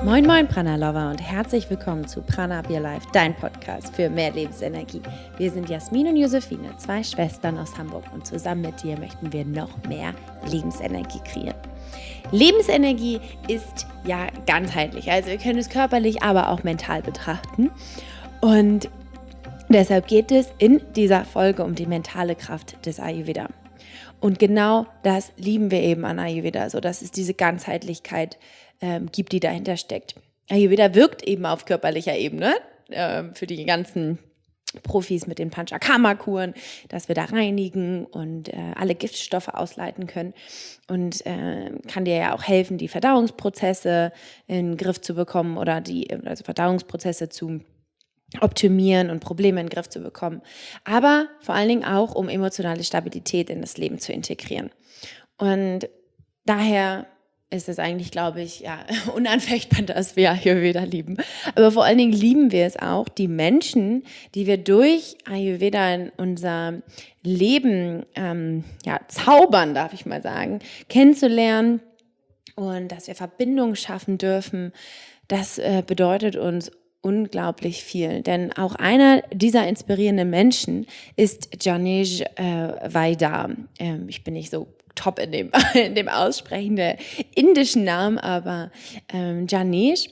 Moin moin Prana Lover und herzlich willkommen zu Prana Up Your Life, dein Podcast für mehr Lebensenergie. Wir sind Jasmin und Josephine, zwei Schwestern aus Hamburg und zusammen mit dir möchten wir noch mehr Lebensenergie kreieren. Lebensenergie ist ja ganzheitlich, also wir können es körperlich, aber auch mental betrachten und deshalb geht es in dieser Folge um die mentale Kraft des Ayurveda. Und genau das lieben wir eben an Ayurveda, so dass es diese Ganzheitlichkeit gibt, die dahinter steckt. Ayurveda wirkt eben auf körperlicher Ebene für die ganzen Profis mit den Panchakarma-Kuren, dass wir da reinigen und alle Giftstoffe ausleiten können und kann dir ja auch helfen, die Verdauungsprozesse in den Griff zu bekommen oder also Verdauungsprozesse zu optimieren und Probleme in den Griff zu bekommen. Aber vor allen Dingen auch, um emotionale Stabilität in das Leben zu integrieren. Und daher ist es eigentlich, glaube ich, ja, unanfechtbar, dass wir Ayurveda lieben. Aber vor allen Dingen lieben wir es auch, die Menschen, die wir durch Ayurveda in unser Leben zaubern, darf ich mal sagen, kennenzulernen und dass wir Verbindungen schaffen dürfen. Das bedeutet uns unglaublich viel, denn auch einer dieser inspirierenden Menschen ist Janesh Vaidya. Ich bin nicht so top in dem Aussprechen der indischen Namen, aber Janesh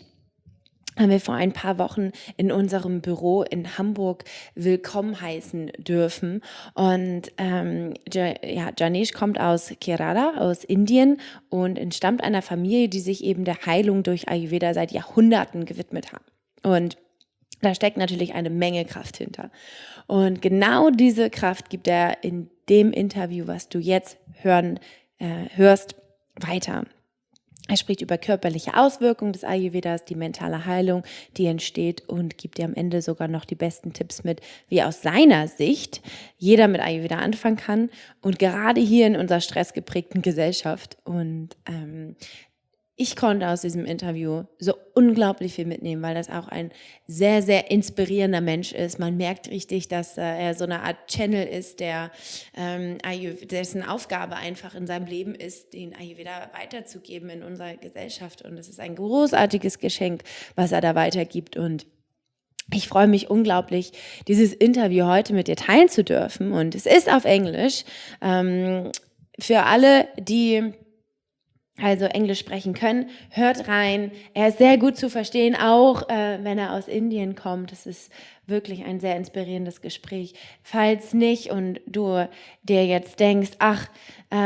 haben wir vor ein paar Wochen in unserem Büro in Hamburg willkommen heißen dürfen. Und Janesh kommt aus Kerala, aus Indien und entstammt einer Familie, die sich eben der Heilung durch Ayurveda seit Jahrhunderten gewidmet hat. Und da steckt natürlich eine Menge Kraft hinter. Und genau diese Kraft gibt er in dem Interview, was du jetzt hörst, weiter. Er spricht über körperliche Auswirkungen des Ayurvedas, die mentale Heilung, die entsteht und gibt dir am Ende sogar noch die besten Tipps mit, wie aus seiner Sicht jeder mit Ayurveda anfangen kann. Und gerade hier in unserer stressgeprägten Gesellschaft. Und ich konnte aus diesem Interview so unglaublich viel mitnehmen, weil das auch ein sehr, sehr inspirierender Mensch ist. Man merkt richtig, dass er so eine Art Channel ist, dessen Aufgabe einfach in seinem Leben ist, den Ayurveda weiterzugeben in unserer Gesellschaft. Und es ist ein großartiges Geschenk, was er da weitergibt. Und ich freue mich unglaublich, dieses Interview heute mit dir teilen zu dürfen. Und es ist auf Englisch. Für alle, die also Englisch sprechen können, hört rein. Er ist sehr gut zu verstehen, auch wenn er aus Indien kommt. Es ist wirklich ein sehr inspirierendes Gespräch. Falls nicht und du dir jetzt denkst, ach,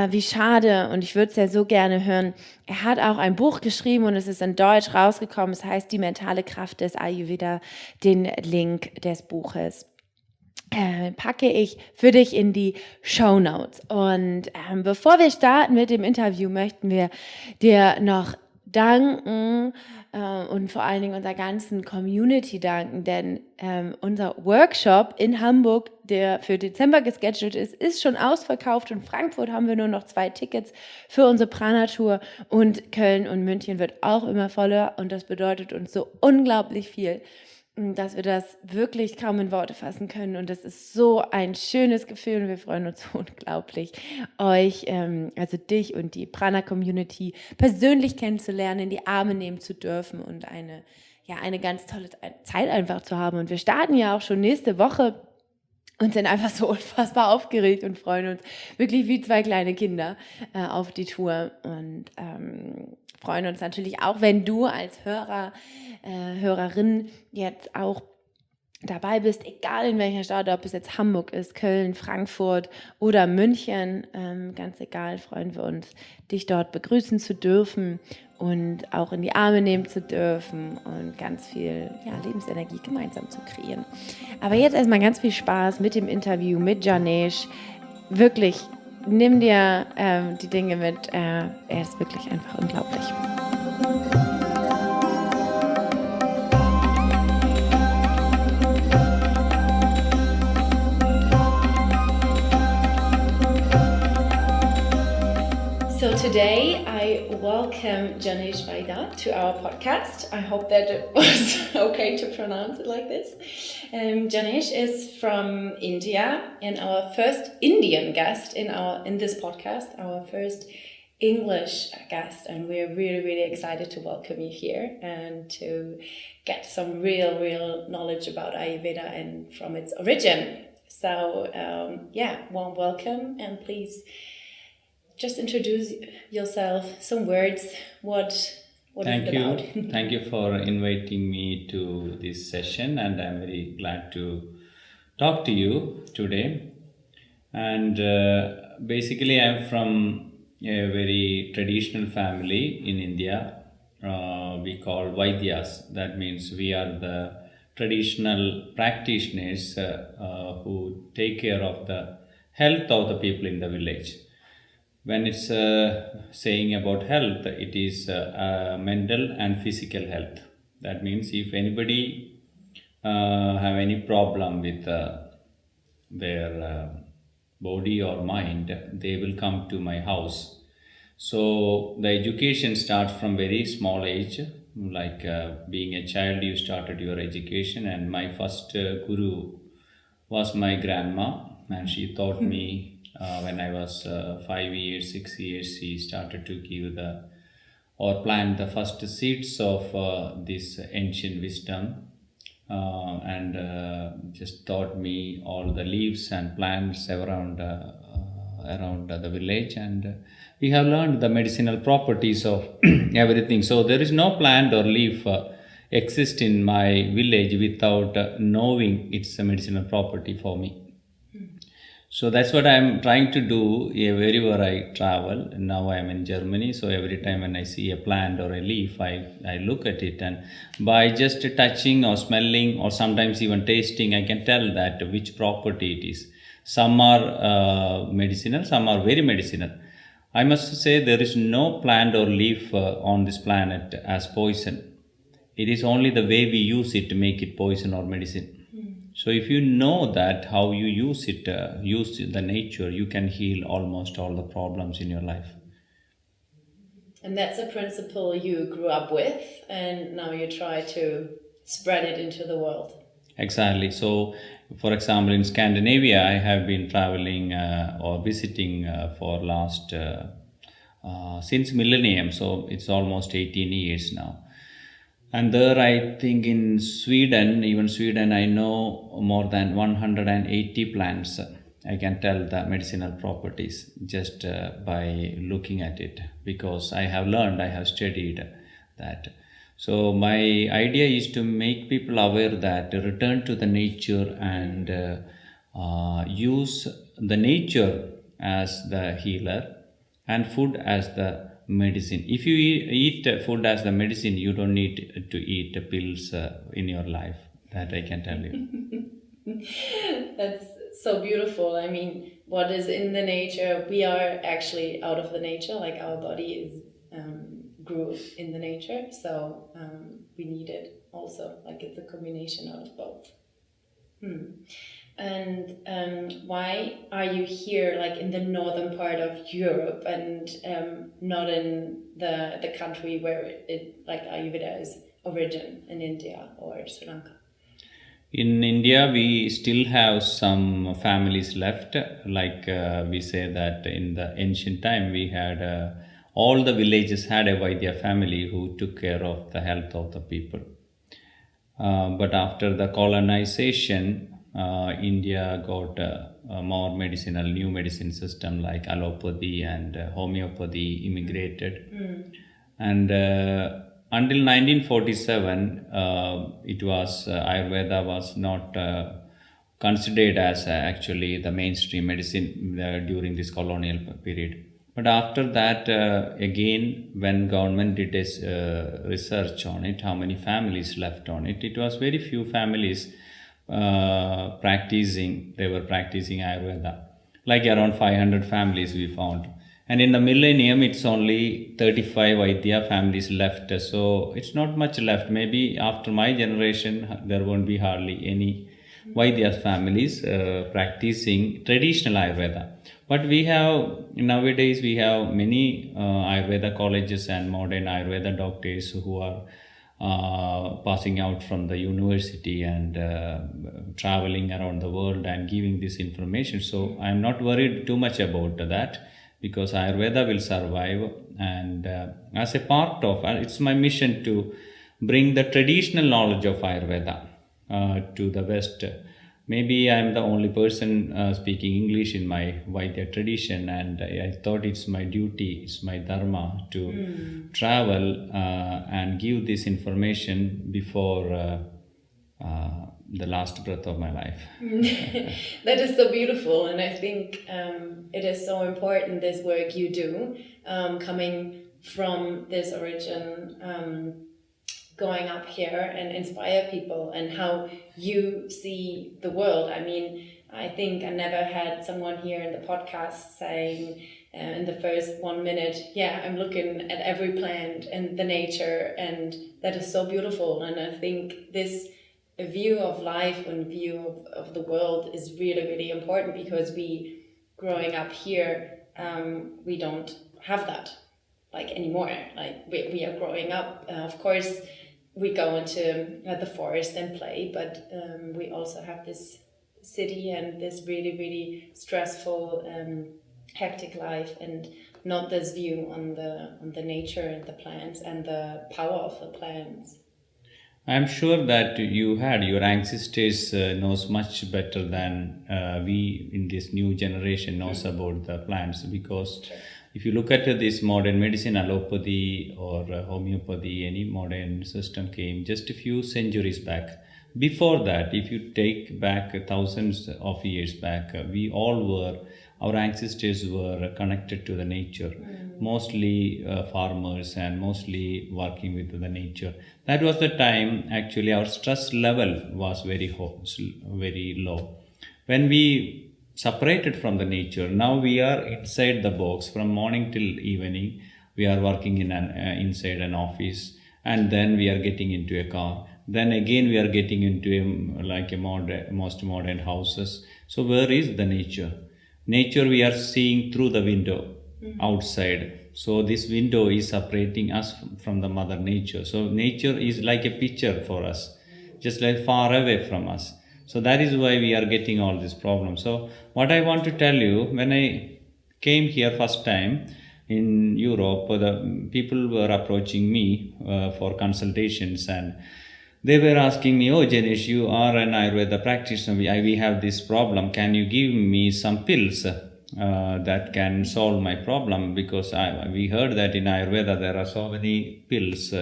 wie schade und ich würde es ja so gerne hören. Er hat auch ein Buch geschrieben und es ist in Deutsch rausgekommen. Es heißt Die mentale Kraft des Ayurveda. Den Link des Buches packe ich für dich in die Shownotes. Und bevor wir starten mit dem Interview, möchten wir dir noch danken und vor allen Dingen unserer ganzen Community danken, denn unser Workshop in Hamburg, der für Dezember gescheduled ist schon ausverkauft. Und in Frankfurt haben wir nur noch 2 Tickets für unsere Prana-Tour und Köln und München wird auch immer voller und das bedeutet uns so unglaublich viel, dass wir das wirklich kaum in Worte fassen können. Und das ist so ein schönes Gefühl und wir freuen uns unglaublich, euch, also dich und die Prana-Community persönlich kennenzulernen, in die Arme nehmen zu dürfen und eine ganz tolle Zeit einfach zu haben. Und wir starten ja auch schon nächste Woche und sind einfach so unfassbar aufgeregt und freuen uns wirklich wie 2 kleine Kinder auf die Tour und freuen uns natürlich auch, wenn du als Hörerin jetzt auch dabei bist, egal in welcher Stadt, ob es jetzt Hamburg ist, Köln, Frankfurt oder München, ganz egal, freuen wir uns, dich dort begrüßen zu dürfen und auch in die Arme nehmen zu dürfen und ganz viel Lebensenergie gemeinsam zu kreieren. Aber jetzt erstmal ganz viel Spaß mit dem Interview mit Janesh. Wirklich, nimm dir die Dinge mit, er ist wirklich einfach unglaublich. So today I welcome Janesh Vaidya to our podcast. I hope that it was okay to pronounce it like this. Janesh is from India and our first Indian guest in this podcast, our first English guest, and we're really, really excited to welcome you here and to get some real knowledge about Ayurveda and from its origin. So warm welcome, and please just introduce yourself, some words, what Thank is it you. about? Thank you for inviting me to this session, and I'm very glad to talk to you today. And basically, I'm from a very traditional family in India. We call Vaidyas. That means we are the traditional practitioners who take care of the health of the people in the village. When it's saying about health, it is mental and physical health. That means if anybody have any problem with their body or mind, they will come to my house. So the education starts from very small age, like being a child you started your education, and my first guru was my grandma, and she taught me when I was 5 years, 6 years. She started to give the or plant the first seeds of this ancient wisdom, and just taught me all the leaves and plants around the village, and we have learned the medicinal properties of everything. So there is no plant or leaf exist in my village without knowing its medicinal property for me. So that's what I'm trying to do wherever I travel. Now I'm in Germany, so every time when I see a plant or a leaf, I look at it, and by just touching or smelling or sometimes even tasting, I can tell that which property it is. Some are medicinal, some are very medicinal. I must say there is no plant or leaf on this planet as poison. It is only the way we use it to make it poison or medicine. So if you know that how you use it, use the nature, you can heal almost all the problems in your life. And that's a principle you grew up with, and now you try to spread it into the world. Exactly. So, for example, in Scandinavia, I have been traveling or visiting for last since millennium. So it's almost 18 years now. And there, I think in Sweden, even Sweden, I know more than 180 plants. I can tell the medicinal properties just by looking at it, because I have learned, I have studied that. So my idea is to make people aware that return to the nature and use the nature as the healer and food as the medicine. If you eat food as the medicine, you don't need to eat pills in your life. That I can tell you. That's so beautiful. I mean, what is in the nature, we are actually out of the nature. Like our body is grew in the nature, so we need it also. Like it's a combination out of both. And why are you here, like in the northern part of Europe, and not in the country where it like Ayurveda is origin, in India or Sri Lanka? In India, we still have some families left. Like we say that in the ancient time, we had all the villages had a Vaidya family who took care of the health of the people. But after the colonization, India got more medicinal, new medicine system like allopathy and homeopathy immigrated. And until 1947, it was Ayurveda was not considered as actually the mainstream medicine during this colonial period. But after that, again, when government did research on it, how many families left on it, it was very few families practicing. They were practicing Ayurveda, like around 500 families we found. And in the millennium, it's only 35 Vaidya families left. So it's not much left. Maybe after my generation, there won't be hardly any Vaidya families practicing traditional Ayurveda. But we have, nowadays, we have many Ayurveda colleges and modern Ayurveda doctors who are passing out from the university and traveling around the world and giving this information. So I'm not worried too much about that. because Ayurveda will survive. And as a part of, it's my mission to bring the traditional knowledge of Ayurveda to the West. Maybe I'm the only person speaking English in my Vaidya tradition, and I thought it's my duty, it's my dharma to travel and give this information before the last breath of my life. That is so beautiful, and I think it is so important, this work you do, coming from this origin, going up here and inspire people and how you see the world. I mean, I think I never had someone here in the podcast saying in the first 1 minute, yeah, I'm looking at every plant and the nature, and that is so beautiful. And I think this view of life and view of the world is really, really important, because we, growing up here, we don't have that like anymore. Like we are growing up, of course, we go into the forest and play, but we also have this city and this really, really stressful, hectic life, and not this view on the nature and the plants and the power of the plants. I'm sure that your ancestors knows much better than we in this new generation knows about the plants, because if you look at this modern medicine, allopathy or homeopathy, any modern system came just a few centuries back. Before that, if you take back thousands of years back, our ancestors were connected to the nature, mostly farmers and mostly working with the nature. That was the time actually our stress level was very low. When we separated from the nature, now we are inside the box from morning till evening. We are working in inside an office, and then we are getting into a car. Then again we are getting into most modern houses. So where is the nature? Nature we are seeing through the window outside. So this window is separating us from the mother nature. So nature is like a picture for us, just like far away from us. So that is why we are getting all these problems. So what I want to tell you, when I came here first time in Europe, the people were approaching me for consultations, and they were asking me, "Oh, Janesh, you are an Ayurveda practitioner. We have this problem. Can you give me some pills that can solve my problem? Because we heard that in Ayurveda there are so many pills.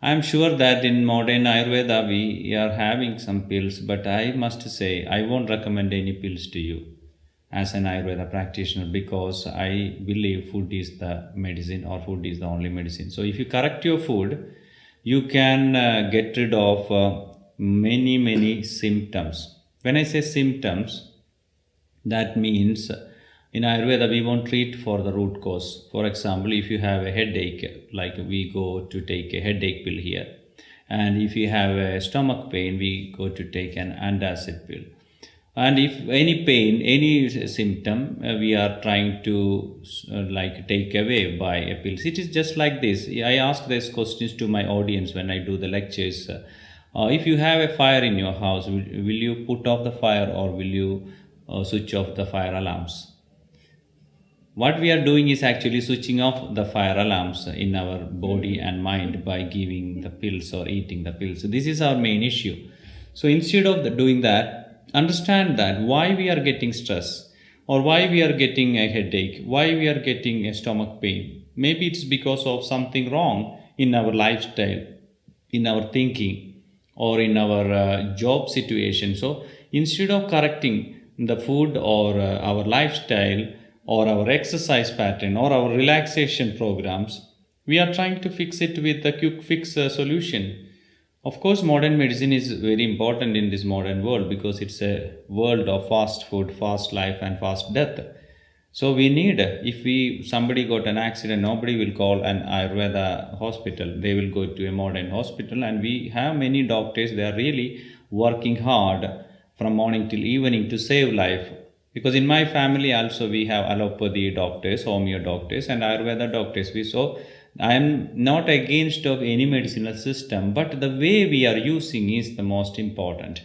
I'm sure that in modern Ayurveda we are having some pills, but I must say I won't recommend any pills to you as an Ayurveda practitioner, because I believe food is the medicine, or food is the only medicine. So if you correct your food, you can get rid of many symptoms. When I say symptoms, that means in Ayurveda we won't treat for the root cause. For example, if you have a headache, like we go to take a headache pill here, and if you have a stomach pain, we go to take an antacid pill. And if any pain, any symptom, we are trying to take away by a pill. It is just like this. I ask these questions to my audience when I do the lectures. If you have a fire in your house, will you put off the fire, or will you switch off the fire alarms? What we are doing is actually switching off the fire alarms in our body and mind by giving the pills or eating the pills. So this is our main issue. So instead of doing that, understand that why we are getting stress, or why we are getting a headache, why we are getting a stomach pain. Maybe it's because of something wrong in our lifestyle, in our thinking, or in our job situation. So instead of correcting the food or our lifestyle or our exercise pattern or our relaxation programs, we are trying to fix it with a quick fix solution. Of course, modern medicine is very important in this modern world, because it's a world of fast food, fast life, and fast death. So we need, if somebody got an accident, nobody will call an Ayurveda hospital. They will go to a modern hospital, and we have many doctors. They are really working hard from morning till evening to save life. Because in my family also we have allopathy doctors, homeo doctors, and Ayurveda doctors. I am not against of any medicinal system, but the way we are using is the most important.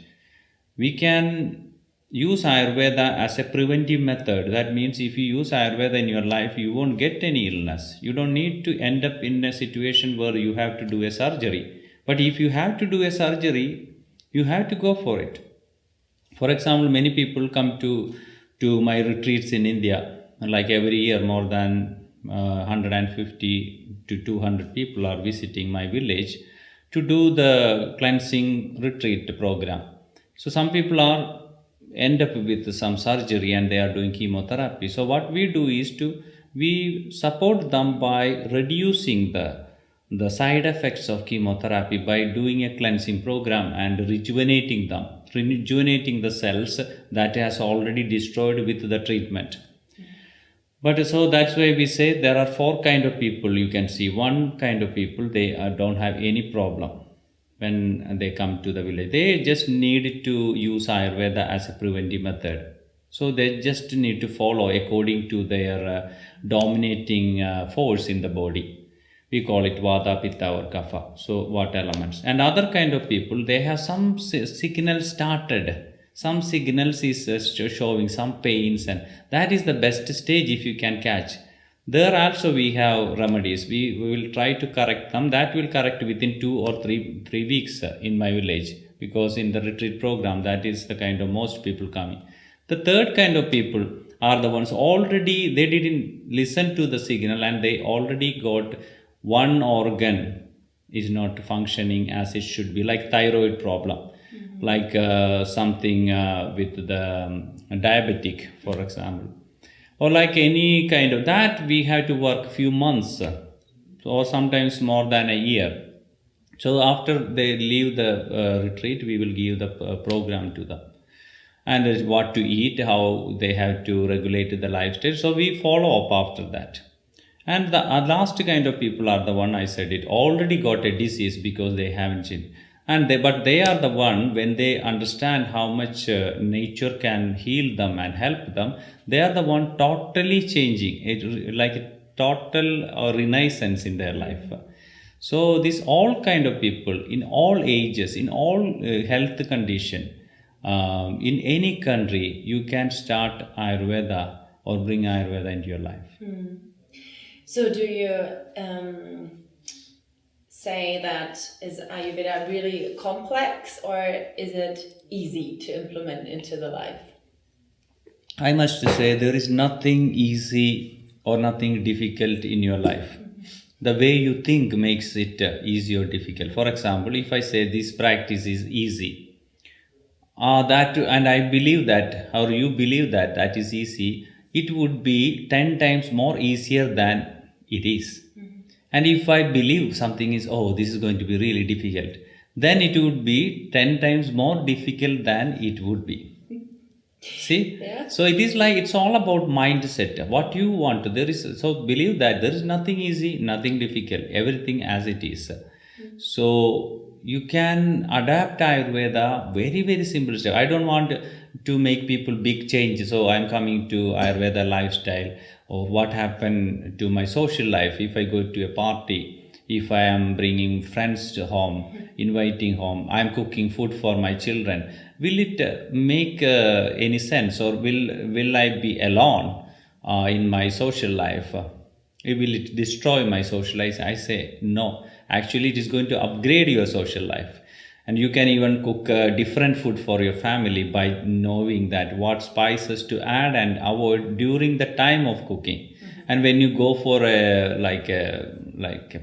We can use Ayurveda as a preventive method. That means if you use Ayurveda in your life, you won't get any illness. You don't need to end up in a situation where you have to do a surgery. But if you have to do a surgery, you have to go for it. For example, many people come to my retreats in India. Like every year, more than 150 to 200 people are visiting my village to do the cleansing retreat program. So some people are end up with some surgery and they are doing chemotherapy. So what we do is we support them by reducing the side effects of chemotherapy by doing a cleansing program and rejuvenating the cells that has already destroyed with the treatment. But so that's why we say there are four kind of people you can see. One kind of people, they don't have any problem when they come to the village. They just need to use Ayurveda as a preventive method. So they just need to follow according to their dominating force in the body. We call it Vata, Pitta or Kapha. So what elements. And other kind of people, they have some signal started. Some signals is showing some pains, and that is the best stage if you can catch. There also we have remedies. We will try to correct them. That will correct within 2 or 3 weeks in my village, because in the retreat program that is the kind of most people coming. The third kind of people are the ones already they didn't listen to the signal and they already got one organ is not functioning as it should be, like thyroid problem. Like something with the diabetic, for example, or like any kind of that, we have to work few months or sometimes more than a year. So after they leave the retreat, we will give the program to them and what to eat, how they have to regulate the lifestyle. So we follow up after that. And the last kind of people are the one I said it already got a disease because they haven't seen. But they are the one, when they understand how much nature can heal them and help them, they are the one totally changing it, like a total renaissance in their life. So this all kind of people in all ages, in all health condition, in any country, you can start Ayurveda or bring Ayurveda into your life. So do you say that is Ayurveda really complex, or is it easy to implement into the life? I must say there is nothing easy or nothing difficult in your life. The way you think makes it easy or difficult. For example, if I say this practice is easy, and I believe that, or you believe that that is easy, it would be 10 times more easier than it is. And if I believe something is, this is going to be really difficult, then it would be 10 times more difficult than it would be. See? Yeah. So it is like, it's all about mindset. What you want. So believe that there is nothing easy, nothing difficult, everything as it is. So you can adapt Ayurveda, very, very simple step. I don't want to make people big changes. So I'm coming to Ayurveda lifestyle, or what happened to my social life if I go to a party, if I am bringing friends to home, inviting home, I'm cooking food for my children. Will it make any sense, or will I be alone in my social life? Will it destroy my social life? I say no. Actually, it is going to upgrade your social life. And you can even cook different food for your family by knowing that what spices to add and avoid during the time of cooking. And when you go for a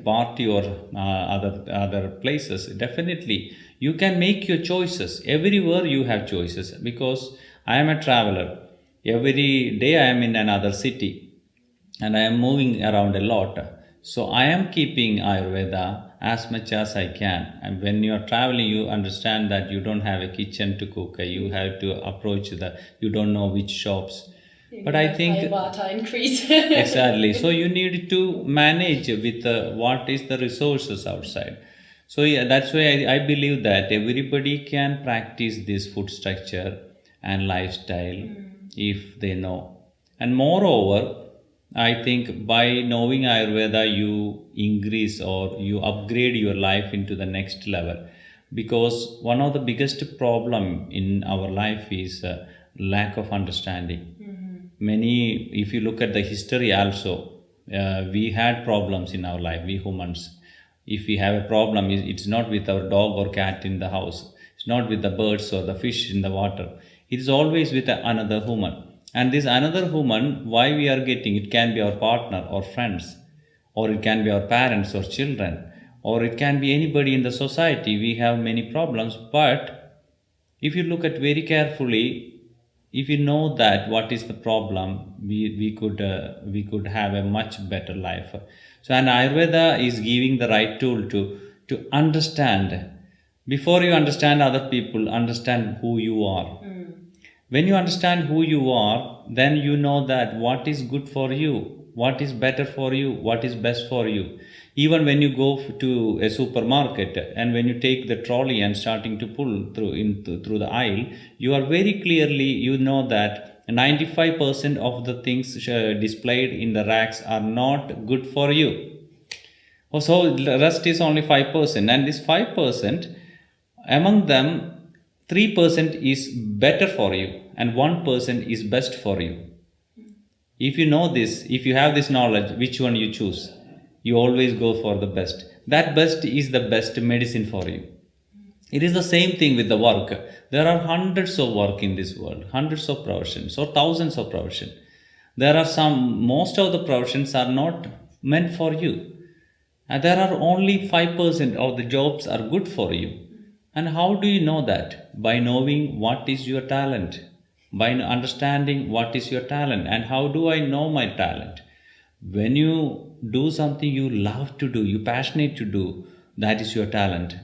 party or other places, definitely you can make your choices. Everywhere you have choices, because I am a traveler. Every day I am in another city and I am moving around a lot. So I am keeping Ayurveda as much as I can. And when you are traveling, you understand that you don't have a kitchen to cook. You have to approach you don't know which shops. But I think Vata increase. exactly. So you need to manage with what is the resources outside. So yeah, that's why I believe that everybody can practice this food structure and lifestyle if they know. And moreover, I think by knowing Ayurveda, you increase or you upgrade your life into the next level. Because one of the biggest problem in our life is lack of understanding. Many, if you look at the history also, we had problems in our life, we humans. If we have a problem, it's not with our dog or cat in the house. It's not with the birds or the fish in the water. It is always with another human. And this another human, why we are getting, it can be our partner or friends, or it can be our parents or children, or it can be anybody in the society. We have many problems, but if you look at very carefully, if you know that what is the problem, we could have a much better life. So, and Ayurveda is giving the right tool to understand. Before you understand other people, understand who you are. When you understand who you are, then you know that what is good for you, what is better for you, what is best for you. Even when you go to a supermarket and when you take the trolley and starting to pull through the aisle, you are very clearly, you know that 95% of the things displayed in the racks are not good for you. So the rest is only 5%, and this 5%, among them 3% is better for you and 1% is best for you. If you know this, if you have this knowledge, which one you choose? You always go for the best. That best is the best medicine for you. It is the same thing with the work. There are hundreds of work in this world, hundreds of professions or thousands of professions. There are most of the professions are not meant for you. And there are only 5% of the jobs are good for you. And how do you know that? By knowing what is your talent, by understanding what is your talent, and how do I know my talent? When you do something you love to do, you're passionate to do, that is your talent.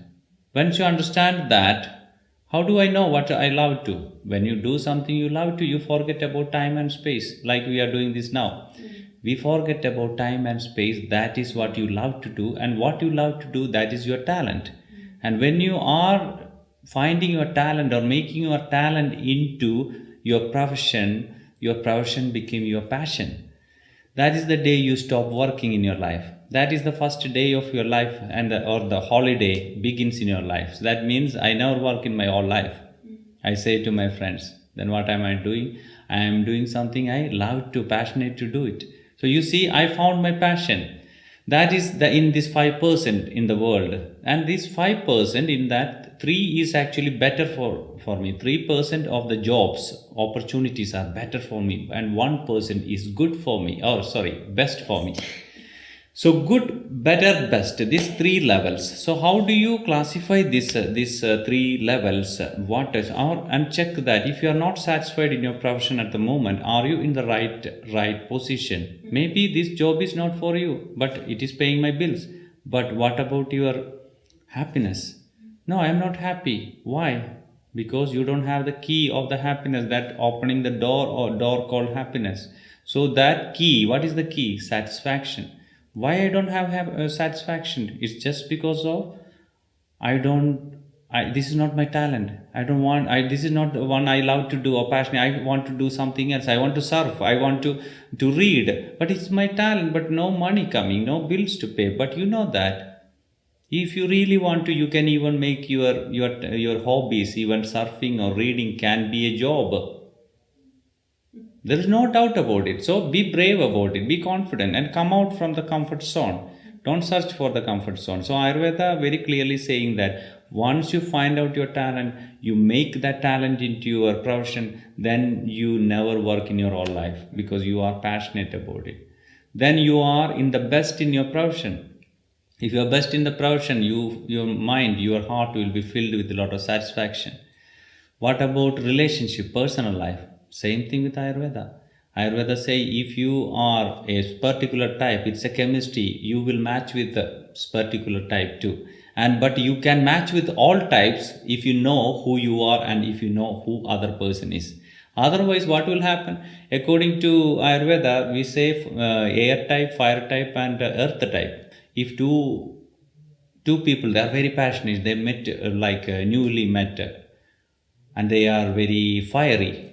Once you understand that, how do I know what I love to? When you do something you love to, you forget about time and space, like we are doing this now. We forget about time and space. That is what you love to do, and what you love to do, that is your talent. And when you are finding your talent or making your talent into your profession became your passion. That is the day you stop working in your life. That is the first day of your life, or the holiday begins in your life. So that means I never work in my whole life. I say to my friends, then what am I doing? I am doing something I love to, passionate to do it. So you see, I found my passion. That is in this 5% in the world. And this 5% in that, 3 is actually better for me. 3% of the jobs, opportunities are better for me. And 1% is good for me. Best for me. So good, better, best. These 3 levels. So how do you classify these 3 levels? And check that if you are not satisfied in your profession at the moment, are you in the right position? Maybe this job is not for you, but it is paying my bills. But what about your happiness? No, I am not happy. Why? Because you don't have the key of the happiness, that opening the door called happiness. So that key, what is the key? Satisfaction. Why I don't have satisfaction? It's just because of this is not my talent. This is not the one I love to do or passionate. I want to do something else. I want to surf. I want to read. But it's my talent, but no money coming, no bills to pay. But you know that if you really want to, you can even make your hobbies, even surfing or reading can be a job. There is no doubt about it. So be brave about it. Be confident and come out from the comfort zone. Don't search for the comfort zone. So Ayurveda very clearly saying that once you find out your talent, you make that talent into your profession, then you never work in your whole life because you are passionate about it. Then you are in the best in your profession. If you are best in the profession, your mind, your heart will be filled with a lot of satisfaction. What about relationship, personal life? Same thing with Ayurveda. Ayurveda say if you are a particular type, it's a chemistry, you will match with the particular type too. But you can match with all types if you know who you are and if you know who other person is. Otherwise, what will happen? According to Ayurveda, we say air type, fire type and earth type. If two people, they are very passionate, they met newly met and they are very fiery.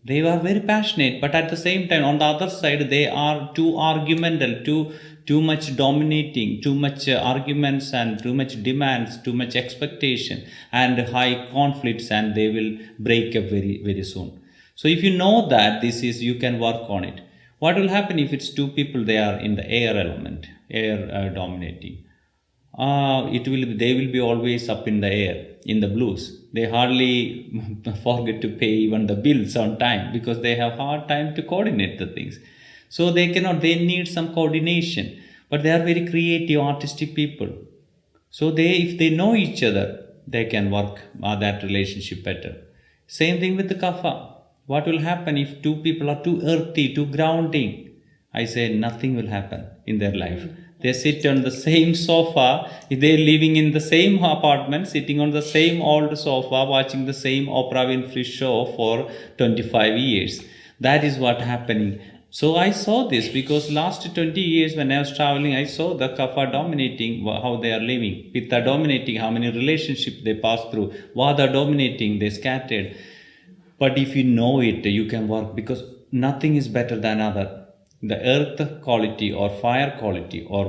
They are very passionate, but at the same time, on the other side, they are too argumental, too much dominating, too much arguments and too much demands, too much expectation and high conflicts, and they will break up very, very soon. So if you know that this is, you can work on it. What will happen if it's two people, they are in the air element, air dominating? They will be always up in the air, in the blues. They hardly forget to pay even the bills on time because they have hard time to coordinate the things. So they need some coordination, but they are very creative, artistic people. So if they know each other, they can work that relationship better. Same thing with the kapha. What will happen if two people are too earthy, too grounding? I say nothing will happen in their life. They sit on the same sofa. If they're living in the same apartment, sitting on the same old sofa, watching the same Oprah Winfrey show for 25 years. That is what happening. So I saw this because last 20 years when I was traveling, I saw the kapha dominating how they are living. Pitta dominating how many relationships they pass through. Vata dominating, they scattered. But if you know it, you can work because nothing is better than other. The earth quality or fire quality or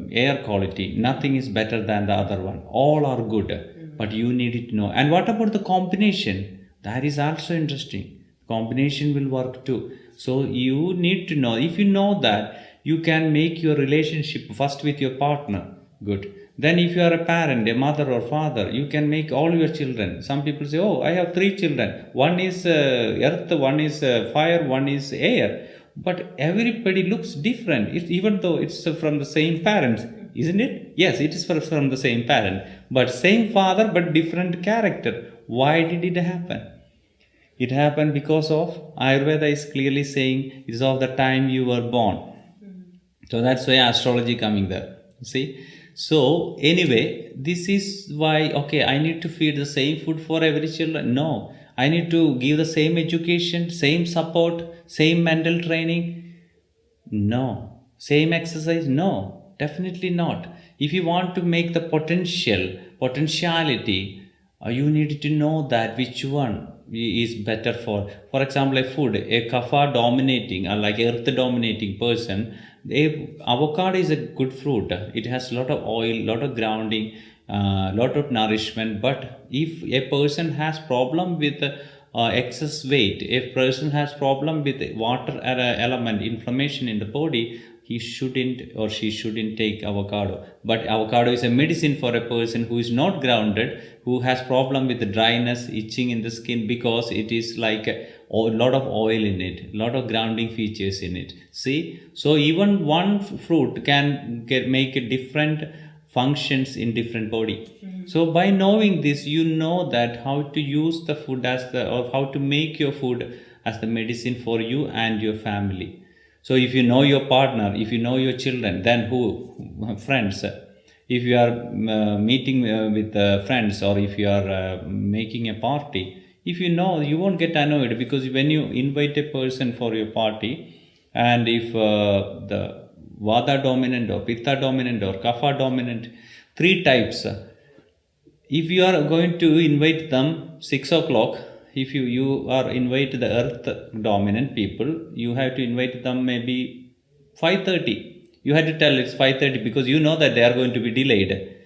air quality, nothing is better than the other one. All are good, but you need to know. And what about the combination? That is also interesting. Combination will work too. So you need to know. If you know that, you can make your relationship first with your partner good. Then if you are a parent, a mother or father, you can make all your children. Some people say, oh, I have 3 children. One is earth, one is fire, one is air. But everybody looks different, even though it's from the same parents, isn't it? Yes, it is from the same parent, but same father, but different character. Why did it happen? It happened because of Ayurveda is clearly saying it is of the time you were born. So that's why astrology coming there. See? So anyway, this is why, okay, I need to feed the same food for every children. No. I need to give the same education, same support, same mental training. No. Same exercise? No. Definitely not. If you want to make the potentiality, you need to know that which one is better for example, a food, a kapha dominating or like earth dominating person, avocado is a good fruit. It has a lot of oil, lot of grounding, lot of nourishment. But if a person has problem with excess weight, if person has problem with water element inflammation in the body, he shouldn't or she shouldn't take avocado. But avocado is a medicine for a person who is not grounded, who has problem with the dryness, itching in the skin, because it is like a lot of oil in it, lot of grounding features in it. See, so even one fruit can make a different functions in different body. So by knowing this, you know that how to use the food or how to make your food as the medicine for you and your family. So if you know your partner, if you know your children, then who? Friends. If you are meeting with friends, or if you are making a party, if you know, you won't get annoyed, because when you invite a person for your party, and if the Vata dominant or Pitta dominant or Kapha dominant, 3 types. If you are going to invite them 6 o'clock, if you are invite the earth dominant people, you have to invite them maybe 5:30. You had to tell it's 5:30 because you know that they are going to be delayed.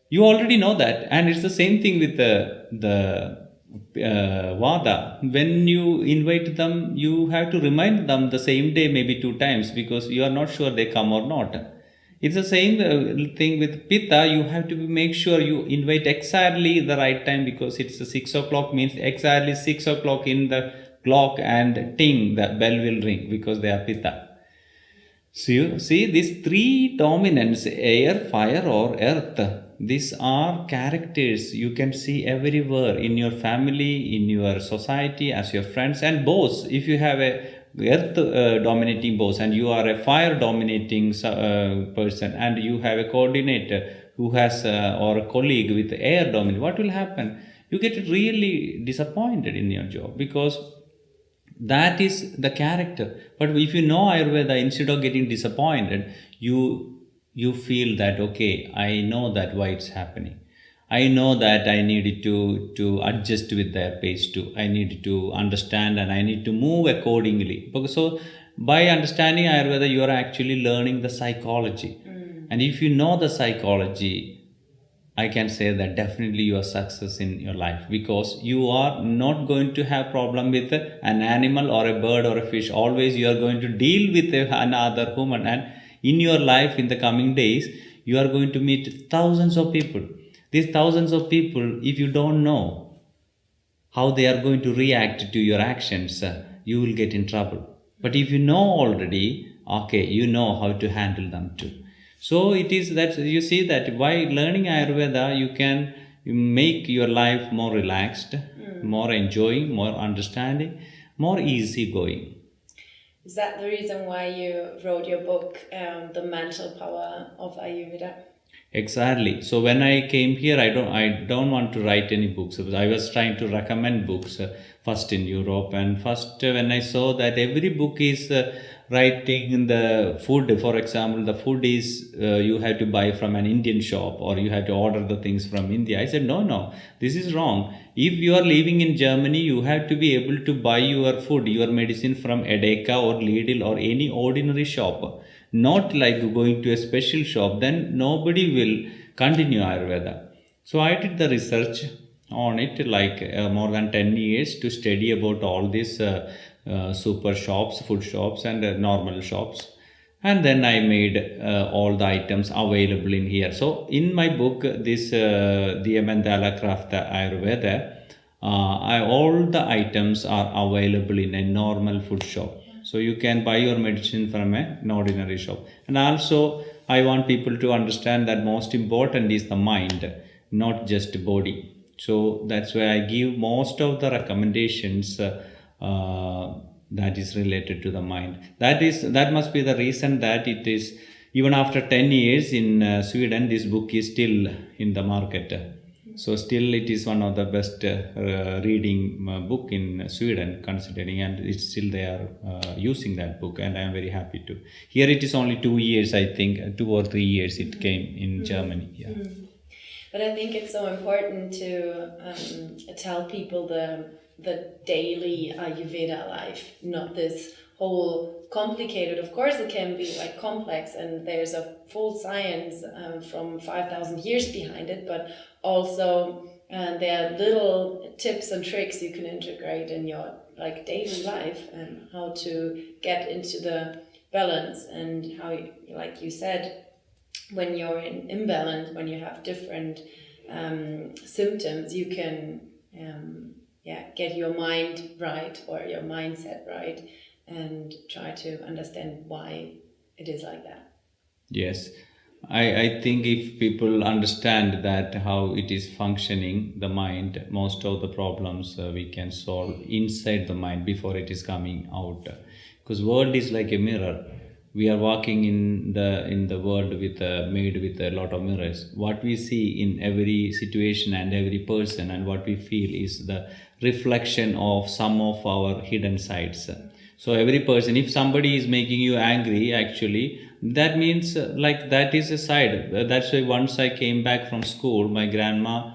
You already know that, and it's the same thing with the Vada. When you invite them, you have to remind them the same day, maybe 2 times, because you are not sure they come or not. It's the same thing with Pitta. You have to make sure you invite exactly the right time, because it's 6 o'clock means exactly 6 o'clock in the clock, and ting, the bell will ring, because they are Pitta. So you see these 3 dominants, air, fire or earth, these are characters you can see everywhere in your family, in your society, as your friends and boss. If you have a earth dominating boss and you are a fire dominating person, and you have a coordinator who has or a colleague with air dominant, what will happen? You get really disappointed in your job, because that is the character. But if you know Ayurveda, instead of getting disappointed, you feel that, okay, I know that why it's happening. I know that I needed to adjust with their pace too. I need to understand and I need to move accordingly. So by understanding Ayurveda, you are actually learning the psychology. And if you know the psychology, I can say that definitely you are success in your life, because you are not going to have problem with an animal or a bird or a fish. Always you are going to deal with another human, and in your life in the coming days you are going to meet thousands of people. These thousands of people, if you don't know how they are going to react to your actions, you will get in trouble. But if you know already, okay, you know how to handle them too. So it is that you see that by learning Ayurveda, you can make your life more relaxed, more enjoying, more understanding, more easygoing. Is that the reason why you wrote your book, The Mental Power of Ayurveda? Exactly. So when I came here, I don't want to write any books. I was trying to recommend books first in Europe, and first when I saw that every book is writing the food. For example, the food is you have to buy from an Indian shop, or you have to order the things from India. I said no, this is wrong. If you are living in Germany, you have to be able to buy your food, your medicine from Edeka or Lidl or any ordinary shop. Not like going to a special shop, then nobody will continue Ayurveda. So I did the research on it, like more than 10 years, to study about all these super shops, food shops, and normal shops. And then I made all the items available in here. So in my book, this the Menge Kraft Ayurveda, all the items are available in a normal food shop. So you can buy your medicine from an ordinary shop. And also, I want people to understand that most important is the mind, not just body. So that's why I give most of the recommendations that is related to the mind. That must be the reason that it is, even after 10 years in Sweden, this book is still in the market. So still it is one of the best reading book in Sweden, considering, and it's still they are using that book, and I am very happy to. Here it is only 2 years, I think, 2 or 3 years it came in Germany. Yeah. But I think it's so important to tell people the daily Ayurveda life, not this whole complicated. Of course, it can be like complex, and there's a full science from 5,000 years behind it, but also there are little tips and tricks you can integrate in your like daily life, and how to get into the balance, and how, like you said, when you're in imbalance, when you have different symptoms, you can get your mind right, or your mindset right, and try to understand why it is like that. Yes. I think if people understand that how it is functioning, the mind, most of the problems we can solve inside the mind before it is coming out. Because world is like a mirror. We are walking in the world with made with a lot of mirrors. What we see in every situation and every person, and what we feel, is the reflection of some of our hidden sides. So every person, if somebody is making you angry, actually, that means like that is a side. That's why once I came back from school, my grandma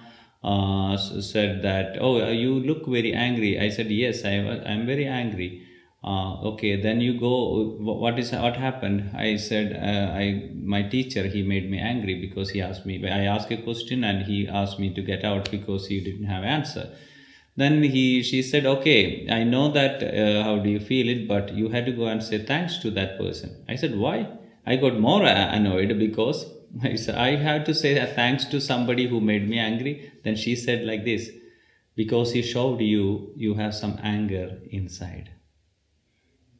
said that, "Oh, you look very angry." I said, "Yes, I'm very angry." Okay, then you go. What happened? I said, my teacher, he made me angry because he asked me. I asked a question and he asked me to get out because he didn't have answer. Then she said, okay, I know that how do you feel it, but you had to go and say thanks to that person. I said, why? I got more annoyed because I had to say thanks to somebody who made me angry. Then she said like this, because he showed you have some anger inside.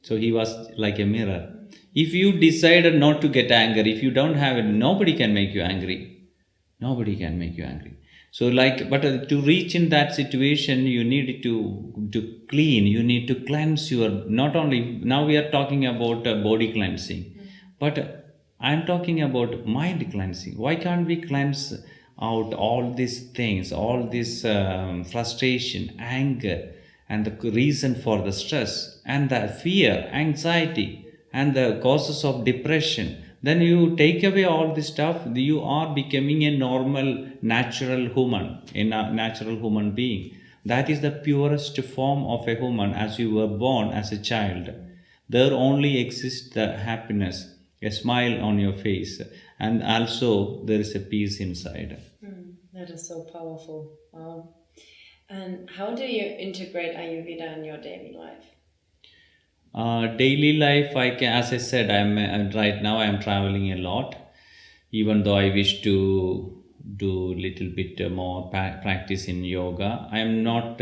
So he was like a mirror. If you decided not to get angry, if you don't have it, nobody can make you angry. Nobody can make you angry. So but to reach in that situation, you need to clean, you need to cleanse your, not only, now we are talking about body cleansing, but I'm talking about mind cleansing. Why can't we cleanse out all these things, all this frustration, anger, and the reason for the stress, and the fear, anxiety, and the causes of depression? Then you take away all this stuff, you are becoming a normal, natural human, a natural human being. That is the purest form of a human, as you were born as a child. There only exists the happiness, a smile on your face, and also there is a peace inside. That is so powerful. Wow. And how do you integrate Ayurveda in your daily life? Daily life, as I said, right now I'm traveling a lot. Even though I wish to do little bit more practice in yoga, I am not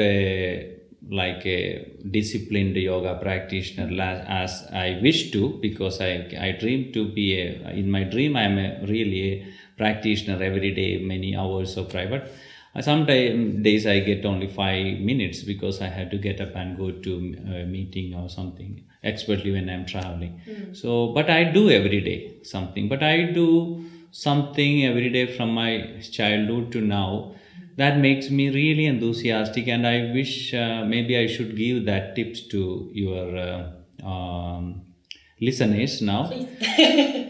like a disciplined yoga practitioner as I wish to, because I dream to be in my dream I am really a practitioner every day, many hours of private. Some days I get only 5 minutes because I have to get up and go to a meeting or something, especially when I'm traveling. So, but I do every day something. But I do something every day from my childhood to now that makes me really enthusiastic, and I wish maybe I should give that tips to your listeners now.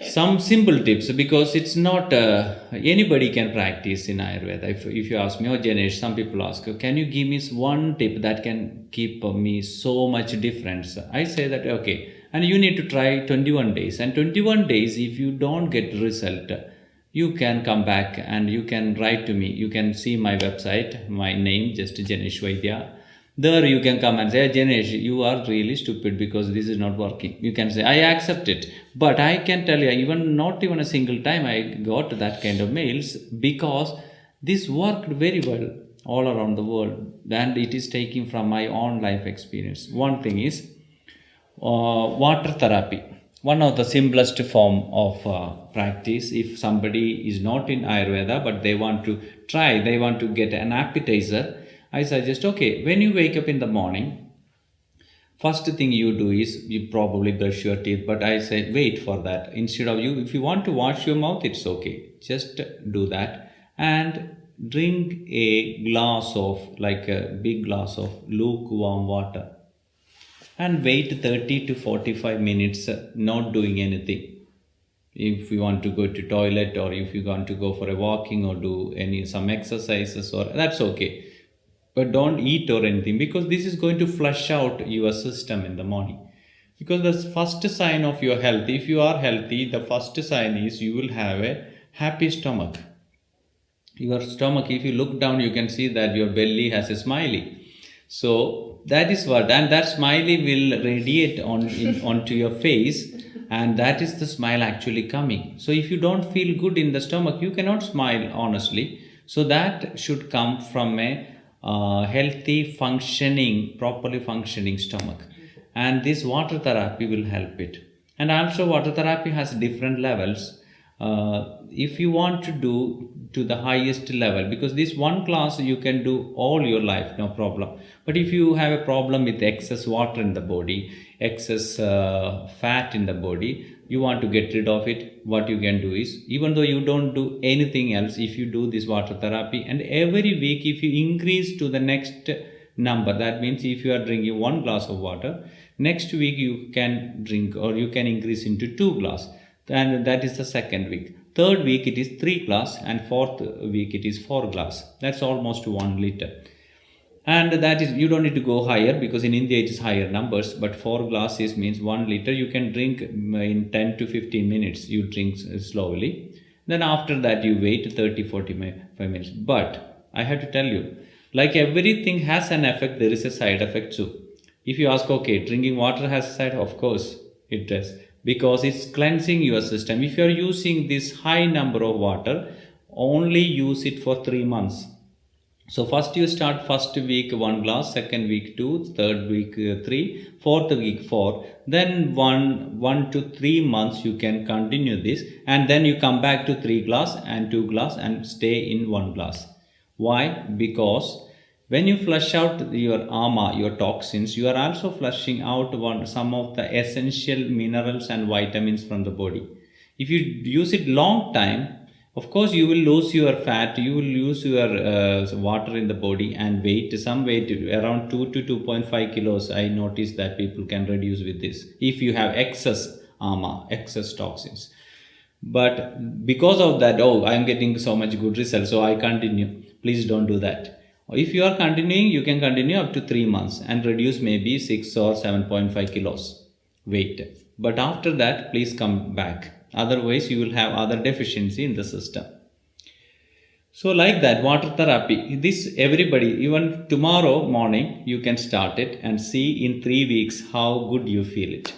Some simple tips, because it's not anybody can practice in Ayurveda. If you ask me, oh Janesh, some people ask, can you give me one tip that can keep me so much difference? I say that okay, and you need to try 21 days, and 21 days if you don't get result, you can come back and you can write to me. You can see my website, my name, just Janesh Vaidya. There you can come and say, Janesh, you are really stupid because this is not working. You can say, I accept it. But I can tell you, not even a single time I got that kind of mails, because this worked very well all around the world. And it is taken from my own life experience. One thing is water therapy. One of the simplest form of practice. If somebody is not in Ayurveda but they want to try, they want to get an appetizer, I suggest, okay, when you wake up in the morning, first thing you do is you probably brush your teeth, but I say wait for that. Instead of if you want to wash your mouth, it's okay. Just do that and drink a glass of, like a big glass of lukewarm water, and wait 30 to 45 minutes not doing anything. If you want to go to toilet, or if you want to go for a walking or do some exercises, or that's okay. But don't eat or anything, because this is going to flush out your system in the morning. Because the first sign of your health, if you are healthy, the first sign is you will have a happy stomach. Your stomach, if you look down, you can see that your belly has a smiley. So that is what, and that smiley will radiate onto your face, and that is the smile actually coming. So if you don't feel good in the stomach, you cannot smile honestly. So that should come from a healthy, properly functioning stomach, and this water therapy will help it. And also water therapy has different levels. If you want to do to the highest level, because this one class you can do all your life, no problem. But if you have a problem with excess water in the body, excess fat in the body, you want to get rid of it, what you can do is, even though you don't do anything else, if you do this water therapy, and every week if you increase to the next number, that means if you are drinking 1 glass of water, next week you can drink, or you can increase into 2 glass, and that is the second week. Third week it is 3 glass, and fourth week it is 4 glass. That's almost 1 liter. And that is, you don't need to go higher, because in India it is higher numbers, but 4 glasses means 1 liter. You can drink in 10 to 15 minutes. You drink slowly. Then after that you wait 30-45 minutes. But I have to tell you, like everything has an effect, there is a side effect too. If you ask, okay, drinking water has a side, of course it does, because it's cleansing your system. If you are using this high number of water, only use it for 3 months. So first you start, first week 1 glass, second week 2, third week 3, fourth week 4. Then 1 to 3 months you can continue this, and then you come back to 3 glass and 2 glass and stay in 1 glass. Why? Because when you flush out your ama, your toxins, you are also flushing out some of the essential minerals and vitamins from the body. If you use it long time, of course you will lose your fat, you will lose your water in the body, and some weight around 2 to 2.5 kilos. I noticed that people can reduce with this if you have excess ama, excess toxins. But because of that, I am getting so much good results, so I continue. Please don't do that. If you are continuing, you can continue up to 3 months and reduce maybe 6 or 7.5 kilos weight. But after that, please come back. Otherwise, you will have other deficiency in the system. So like that, water therapy, this everybody, even tomorrow morning, you can start it and see in 3 weeks how good you feel it.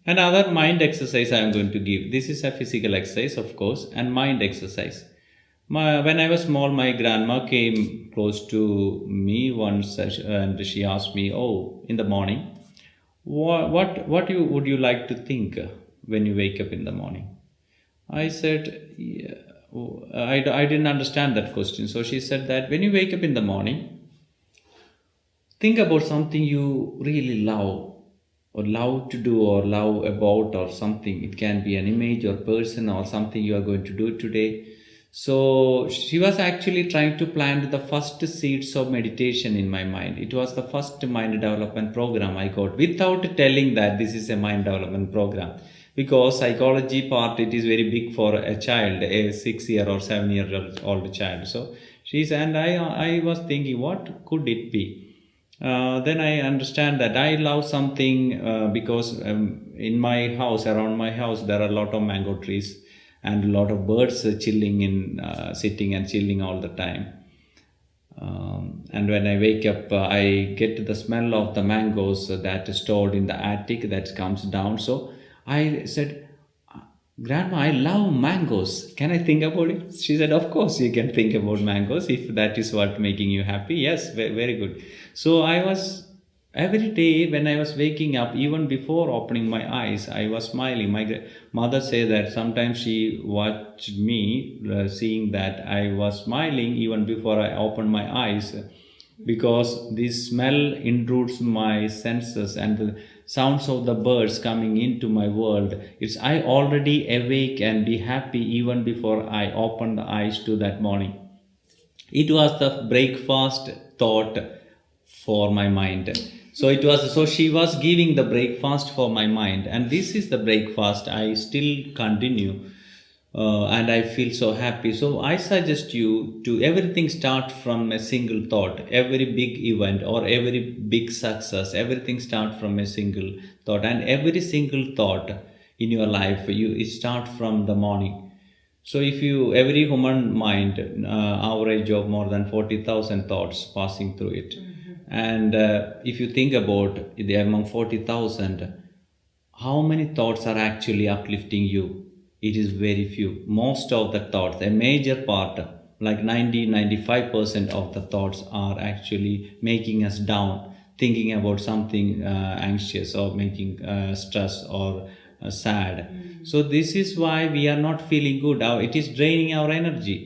Another mind exercise I am going to give. This is a physical exercise, of course, and mind exercise. When I was small, my grandma came close to me once and she asked me, "Oh, in the morning, would you like to think when you wake up in the morning?" I said, yeah. I didn't understand that question. So she said that when you wake up in the morning, think about something you really love or love to do or love about or something. It can be an image or person or something you are going to do today. So she was actually trying to plant the first seeds of meditation in my mind. It was the first mind development program I got without telling that this is a mind development program. Because psychology part, it is very big for a child, a 6 year or 7 year old child. So I was thinking, what could it be? Then I understand that I love something because in my house, around my house, there are a lot of mango trees and a lot of birds sitting and chilling all the time. And when I wake up, I get the smell of the mangoes that is stored in the attic that comes down. So I said, "Grandma, I love mangoes. Can I think about it?" She said, "Of course you can think about mangoes if that is what making you happy." Yes, very good. So I was every day when I was waking up, even before opening my eyes, I was smiling. My mother said that sometimes she watched me seeing that I was smiling even before I opened my eyes, because this smell intrudes my senses and the sounds of the birds coming into my world. It's I already awake and be happy even before I open the eyes to that morning. It was the breakfast thought for my mind. So she was giving the breakfast for my mind, and this is the breakfast I still continue. And I feel so happy. So I suggest you to everything start from a single thought. Every big event or every big success, everything start from a single thought. And every single thought in your life, it start from the morning. So if you, every human mind, average of more than 40,000 thoughts passing through it. And if you think about the among 40,000, how many thoughts are actually uplifting you? It is very few. Most of the thoughts, a major part, like 95% of the thoughts are actually making us down, thinking about something anxious or making stress or sad. So this is why we are not feeling good. It is draining our energy.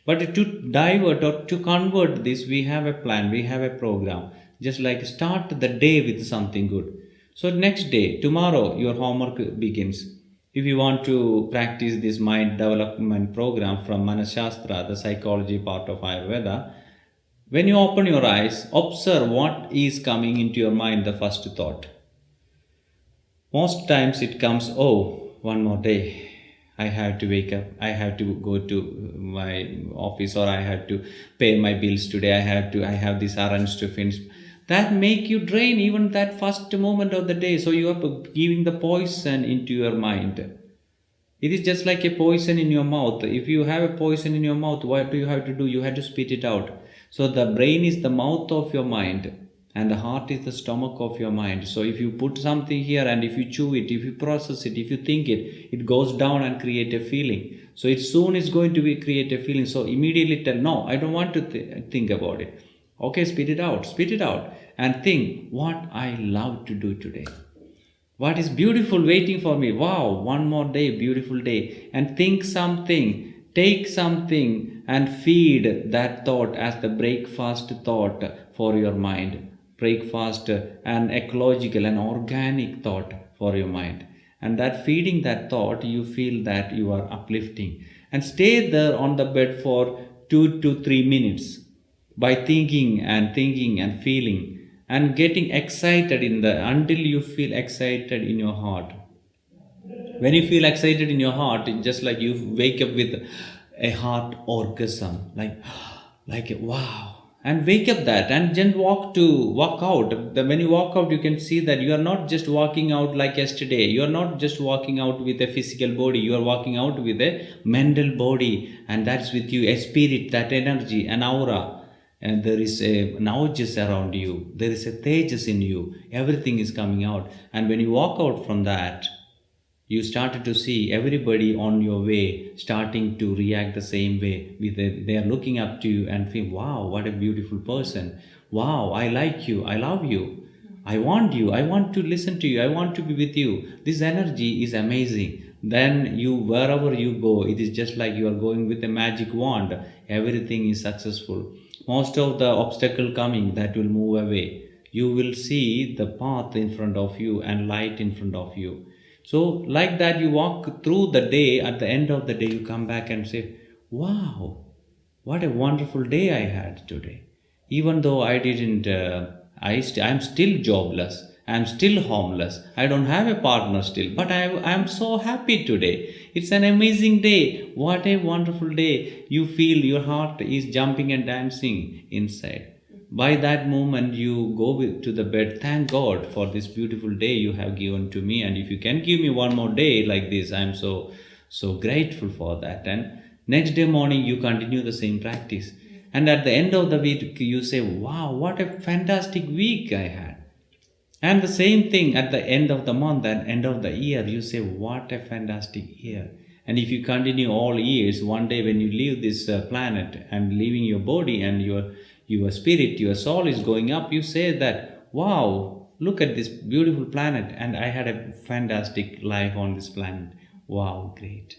But to divert or to convert this, we have a plan, we have a program. Just like start the day with something good. So next day, tomorrow, your homework begins. If you want to practice this mind development program from Manashastra, the psychology part of Ayurveda, when you open your eyes, observe what is coming into your mind, the first thought. Most times it comes, "Oh, one more day. I have to wake up. I have to go to my office, or I have to pay my bills today. I have this errands to finish." That make you drain even that first moment of the day. So you are giving the poison into your mind. It is just like a poison in your mouth. If you have a poison in your mouth, what do you have to do? You have to spit it out. So the brain is the mouth of your mind, and the heart is the stomach of your mind. So if you put something here, and if you chew it, if you process it, if you think it, it goes down and create a feeling. So it soon is going to create a feeling. So immediately tell, "No, I don't want to think about it." Okay, spit it out, and think what I love to do today. What is beautiful waiting for me? Wow, one more day, beautiful day. And think something, take something, and feed that thought as the breakfast thought for your mind. Breakfast, an ecological and organic thought for your mind. And that feeding that thought, you feel that you are uplifting. And stay there on the bed for 2 to 3 minutes by thinking and feeling and getting excited until you feel excited in your heart. When you feel excited in your heart, it's just like you wake up with a heart orgasm, like wow. and wake up that, and then walk out. When you walk out, you can see that you are not just walking out like yesterday. You are not just walking out with a physical body. You are walking out with a mental body, and that's with you, a spirit, that energy, an aura. And there is a naujus around you. There is a tejas in you. Everything is coming out. And when you walk out from that, you started to see everybody on your way starting to react the same way. They are looking up to you and feel, wow, what a beautiful person. Wow, I like you. I love you. I want you. I want to listen to you. I want to be with you. This energy is amazing. Then you, wherever you go, it is just like you are going with a magic wand. Everything is successful. Most of the obstacle coming, that will move away. You will see the path in front of you and light in front of you. So like that, you walk through the day. At the end of the day, you come back and say, wow, what a wonderful day I had today. Even though I didn't, I'm still jobless. I'm still homeless. I don't have a partner still, but I'm so happy today. It's an amazing day. What a wonderful day. You feel your heart is jumping and dancing inside. By that moment, you go to the bed. Thank God for this beautiful day you have given to me. And if you can give me one more day like this, I'm so grateful for that. And next day morning, you continue the same practice. And at the end of the week, you say, wow, what a fantastic week I had. And the same thing at the end of the month and end of the year, you say, what a fantastic year. And if you continue all years, one day when you leave this planet and leaving your body and your spirit, your soul is going up, you say that, wow, look at this beautiful planet, and I had a fantastic life on this planet. Wow, great.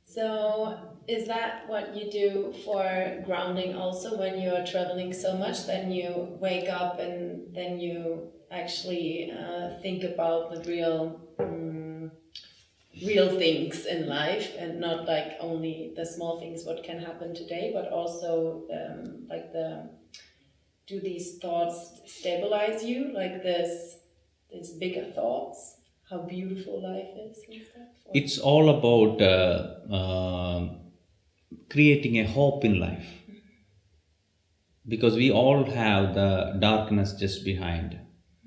So is that what you do for grounding also when you're traveling so much? Then you wake up and then you actually think about the real things in life, and not like only the small things what can happen today, but also do these thoughts stabilize you, like these bigger thoughts, how beautiful life is and stuff? It's all about creating a hope in life, because we all have the darkness just behind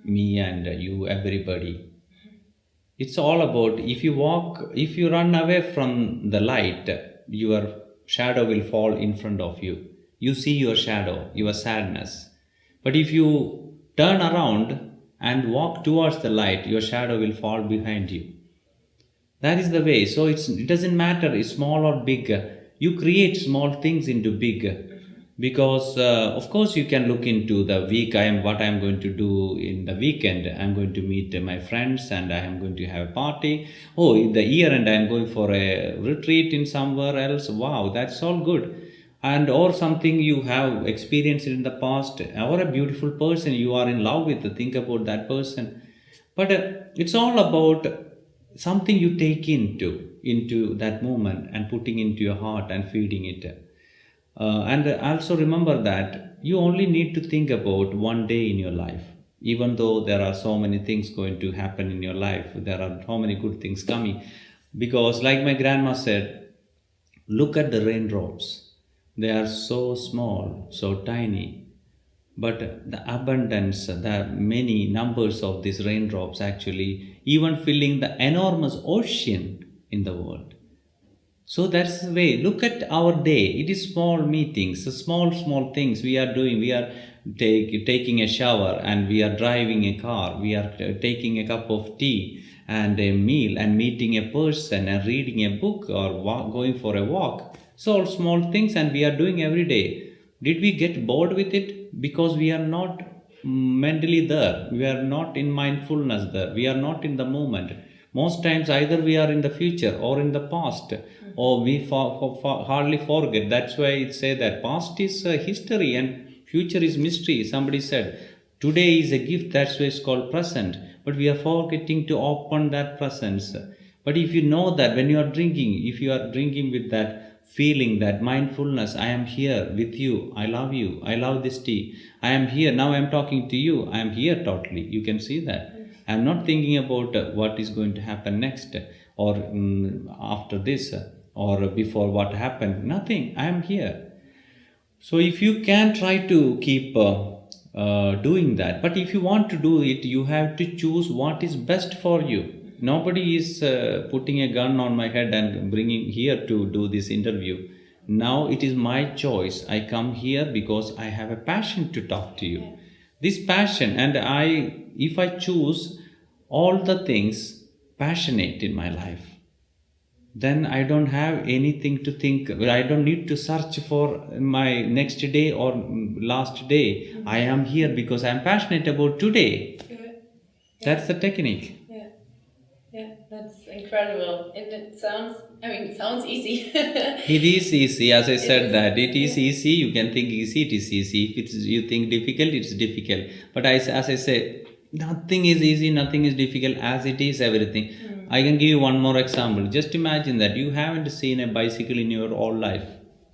me and you, everybody. It's all about, if you run away from the light, your shadow will fall in front of you. You see your shadow, your sadness. But if you turn around and walk towards the light, your shadow will fall behind you. That is the way. So it doesn't matter, it's small or big. You create small things into big. Because of course you can look into the week. What I'm going to do in the weekend. I'm going to meet my friends and I am going to have a party. Oh, in the year end I'm going for a retreat in somewhere else. Wow, that's all good. And or something you have experienced in the past, or a beautiful person you are in love with. Think about that person. But it's all about something you take into that moment and putting into your heart and feeding it. And also remember that you only need to think about one day in your life. Even though there are so many things going to happen in your life, there are so many good things coming. Because like my grandma said, look at the raindrops. They are so small, so tiny. But the abundance, the many numbers of these raindrops actually even filling the enormous ocean in the world. So that's the way. Look at our day. It is small meetings, small things we are doing. We are taking a shower and we are driving a car. We are taking a cup of tea and a meal and meeting a person and reading a book or going for a walk. So all small things, and we are doing every day. Did we get bored with it? Because we are not mentally there. We are not in mindfulness there. We are not in the moment. Most times either we are in the future or in the past, or we hardly forget. That's why it say that past is history and future is mystery. Somebody said today is a gift, that's why it's called present, but we are forgetting to open that presence. But if you know that when you are drinking, if you are drinking with that feeling, that mindfulness, I am here with you, I love you, I love this tea, I am here, now I am talking to you, I am here totally. You can see that. I am not thinking about what is going to happen next, or after this, or before what happened. Nothing. I am here. So if you can try to keep doing that, but if you want to do it, you have to choose what is best for you. Nobody is putting a gun on my head and bringing here to do this interview. Now it is my choice. I come here because I have a passion to talk to you. This passion, and if I choose all the things passionate in my life, then I don't have anything to think. I don't need to search for my next day or last day. I am here because I am passionate about today. That's the technique. Yeah, that's incredible. And it sounds easy. It is easy, as I said that. It is easy. You can think easy, it is easy. If you think difficult, it's difficult. But as I say, nothing is easy, nothing is difficult, as it is everything. I can give you one more example. Just imagine that you haven't seen a bicycle in your whole life.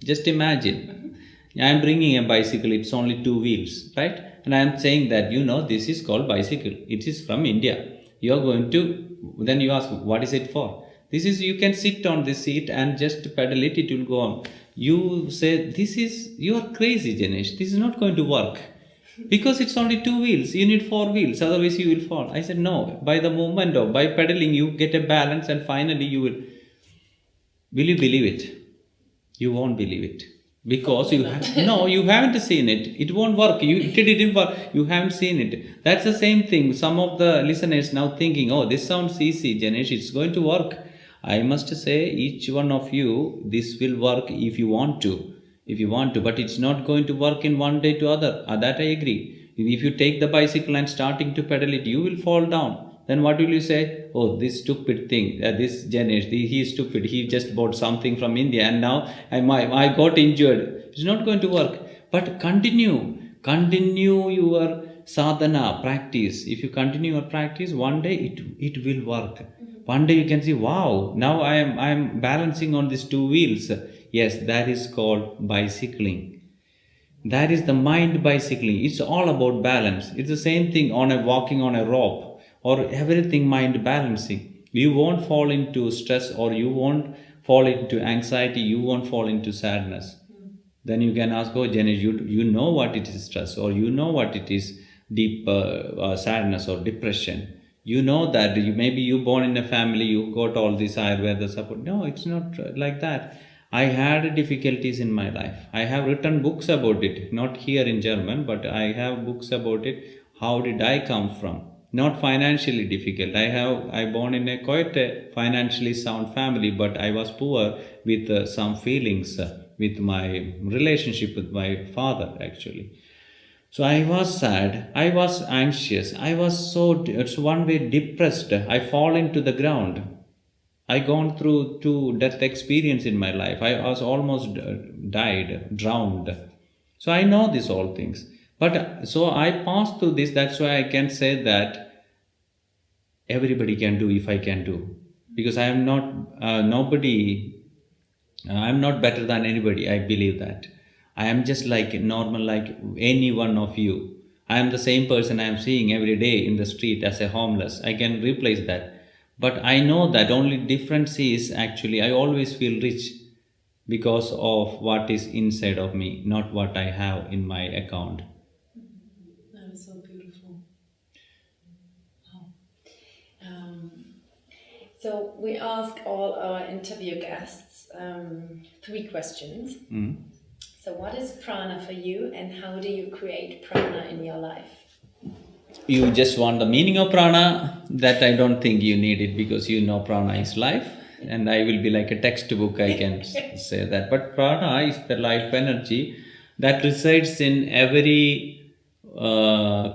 Just imagine. I am bringing a bicycle, it's only 2 wheels, right? And I am saying that, this is called bicycle. It is from India. You are going to, then you ask, what is it for? This is, you can sit on this seat and just pedal it, it will go on. You say, you are crazy, Janesh. This is not going to work. Because it's only 2 wheels, you need 4 wheels, otherwise you will fall. I said, no, by the movement of, by pedaling, you get a balance and finally you will you believe it? You won't believe it. Because you haven't seen it. It won't work. It didn't work. You haven't seen it. That's the same thing. Some of the listeners now thinking, oh, this sounds easy, Janesh, it's going to work. I must say, each one of you, this will work if you want to. But it's not going to work in one day to other. That I agree. If you take the bicycle and starting to pedal it, you will fall down. Then what will you say? Oh, this stupid thing, this Janesh, he is stupid. He just bought something from India and now I got injured. It's not going to work. But continue your sadhana, practice. If you continue your practice, one day it will work. One day you can see, wow, now I am balancing on these 2 wheels. Yes, that is called bicycling. That is the mind bicycling. It's all about balance. It's the same thing walking on a rope or everything mind balancing. You won't fall into stress or you won't fall into anxiety. You won't fall into sadness. Then you can ask, oh, Janesh, you know what it is stress or you know what it is deep sadness or depression. You know that maybe you born in a family, you got all this Ayurveda support. No, it's not like that. I had difficulties in my life. I have written books about it, not here in German, but I have books about it. How did I come from? Not financially difficult. I born in a quite financially sound family, but I was poor with some feelings with my relationship with my father actually. So I was sad, I was anxious, I was it's one way depressed. I fall into the ground. I gone through 2 death experience in my life. I was almost drowned. So I know these all things. But so I passed through this. That's why I can say that everybody can do if I can do. Because I am not I'm not better than anybody. I believe that. I am just like normal, like any one of you. I am the same person I am seeing every day in the street as a homeless. I can replace that. But I know that only difference is actually I always feel rich because of what is inside of me, not what I have in my account. That is so beautiful. Wow. So we ask all our interview guests 3 questions. So what is prana for you and how do you create prana in your life? You just want the meaning of prana, that I don't think you need it because you know prana is life and I will be like a textbook, I can say that. But prana is the life energy that resides in every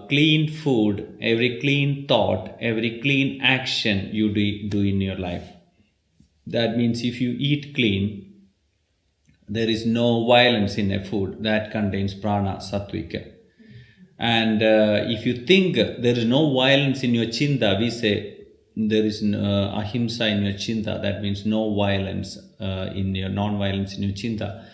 clean food, every clean thought, every clean action you do in your life. That means if you eat clean, there is no violence in a food that contains prana, sattvika. And if you think there is no violence in your chinta, we say there is ahimsa in your chinta. That means no violence in your non-violence in your chinta.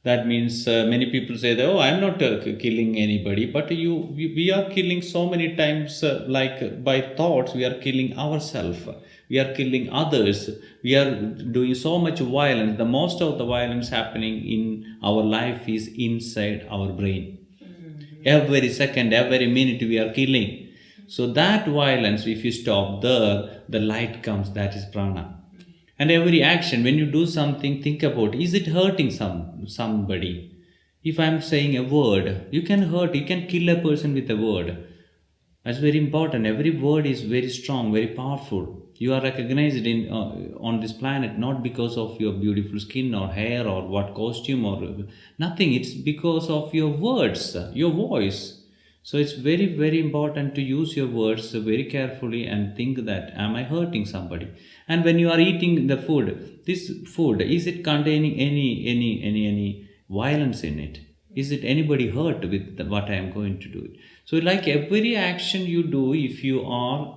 That means many people say that, oh, I am not killing anybody, but we are killing so many times, like by thoughts, we are killing ourselves. we are killing others, we are doing so much violence. The most of the violence happening in our life is inside our brain. Every second, every minute we are killing. So that violence, if you stop there, the light comes, that is prana. And every action, when you do something, think about, is it hurting somebody? If I am saying a word, you can kill a person with a word. That's very important. Every word is very strong, very powerful. You are recognized on this planet not because of your beautiful skin or hair or what costume or nothing. It's because of your words, your voice. So it's very, very important to use your words very carefully and think that, am I hurting somebody? And when you are eating the food, this food, is it containing any violence in it? Is it anybody hurt with what I am going to do? So like every action you do, if you are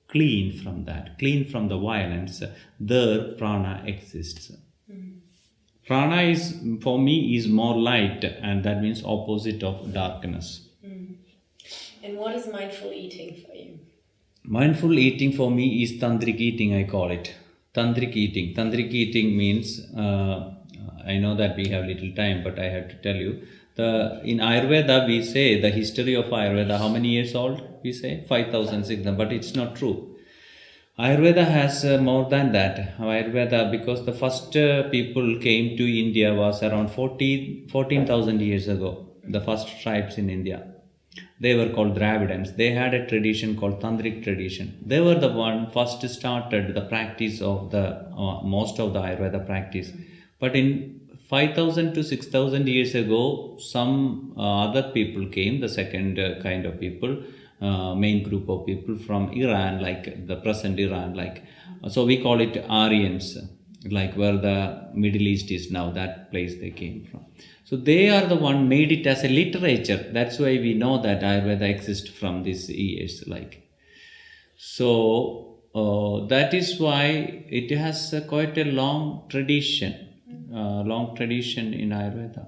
clean from that, clean from the violence, there prana exists. Prana is, for me, is more light, and that means opposite of darkness. And what is mindful eating for you? Mindful eating for me is tantric eating, I call it. Tantric eating. Tantric eating means, I know that we have little time, but I have to tell you. In Ayurveda, we say the history of Ayurveda, how many years old? We say 5,000, 6,000, but it's not true. Ayurveda has more than that. Ayurveda, because the first people came to India was around 14,000 years ago. The first tribes in India. They were called Dravidians. They had a tradition called Tantric tradition. They were the one first started the practice of the most of the Ayurveda practice. But in 5,000 to 6,000 years ago, some other people came, the second kind of people, main group of people from Iran, like the present Iran, so we call it Aryans, like where the Middle East is now, that place they came from. So they are the one made it as a literature. That's why we know that Ayurveda exists from these years. So that is why it has quite a long tradition in Ayurveda.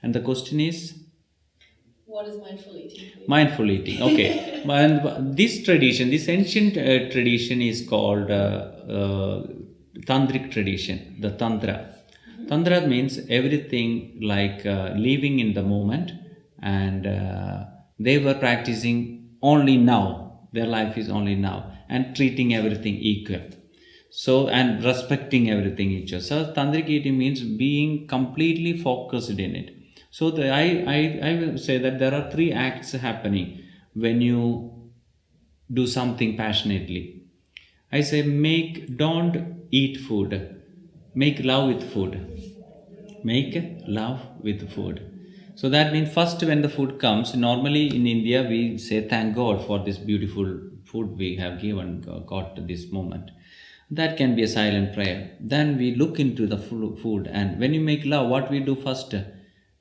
And the question is? What is mindful eating? Mindful eating, okay. And this tradition, this ancient tradition is called Tantric tradition, the Tantra. Tantra means everything like living in the moment, and they were practicing only now. Their life is only now, and treating everything equal. So, and respecting everything each other. So, Tantric eating means being completely focused in it. So, I will say that there are 3 acts happening when you do something passionately. I say don't eat food. Make love with food. Make love with food. So that means first when the food comes, normally in India we say thank God for this beautiful food we have got this moment. That can be a silent prayer. Then we look into the food, and when you make love, what we do first?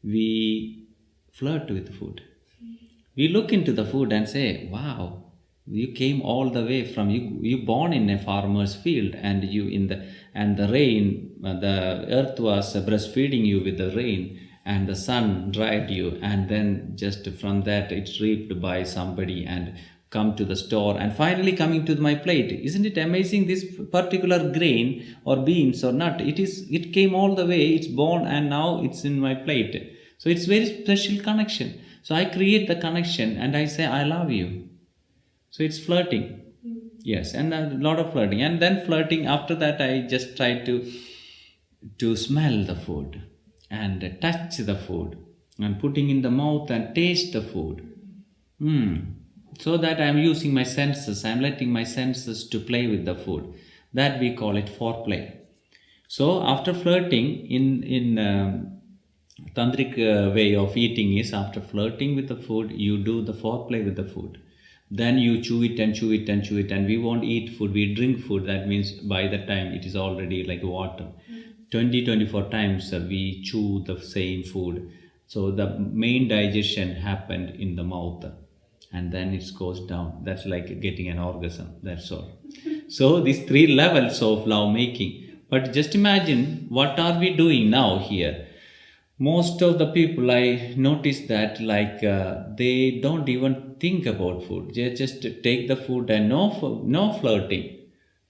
We flirt with the food. We look into the food and say, wow, you came all the way from you born in a farmer's field, and the rain, the earth was breastfeeding you with the rain, and the sun dried you, and then just from that it's reaped by somebody and come to the store and finally coming to my plate. Isn't it amazing? This particular grain or beans or nut, it came all the way, it's born, and now it's in my plate. So it's very special connection. So I create the connection and I say I love you. So it's flirting. Yes, and a lot of flirting. And then flirting, after that I just try to smell the food and touch the food and putting in the mouth and taste the food. So that I am using my senses, I am letting my senses to play with the food. That we call it foreplay. So after flirting, in tantric way of eating is, after flirting with the food, you do the foreplay with the food. Then you chew it and chew it and chew it, and we won't eat food, we drink food. That means by the time it is already like water. 24 times we chew the same food. So the main digestion happened in the mouth. And then it goes down. That's like getting an orgasm. That's all. So these 3 levels of love making. But just imagine, what are we doing now here? Most of the people, I notice that they don't even think about food. They just take the food and no flirting.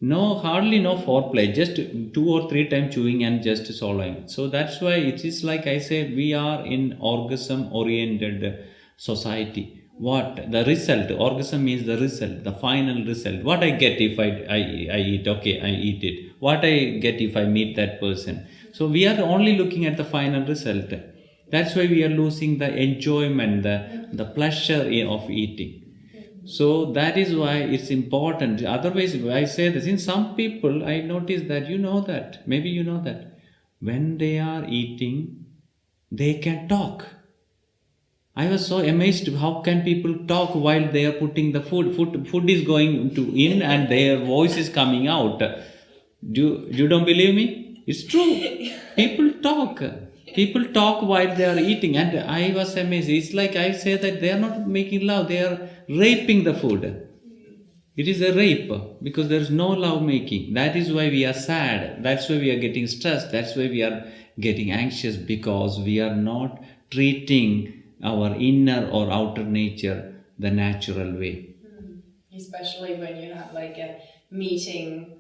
No, hardly no foreplay, just 2 or 3 times chewing and just swallowing. So that's why it is like I said, we are in orgasm oriented society. What the result? Orgasm means the result, the final result. What I get if I eat, okay, I eat it. What I get if I meet that person. So we are only looking at the final result. That's why we are losing the enjoyment, the pleasure of eating. So that is why it's important. Otherwise, I say this in some people, I notice that maybe you know that when they are eating, they can talk. I was so amazed. How can people talk while they are putting the food? Food is going to in and their voice is coming out. You don't believe me? It's true. People talk. People talk while they are eating, and I was amazed. It's like I say that they are not making love; they are raping the food. It is a rape because there is no love making. That is why we are sad. That's why we are getting stressed. That's why we are getting anxious because we are not treating our inner or outer nature the natural way. Especially when you have like a meeting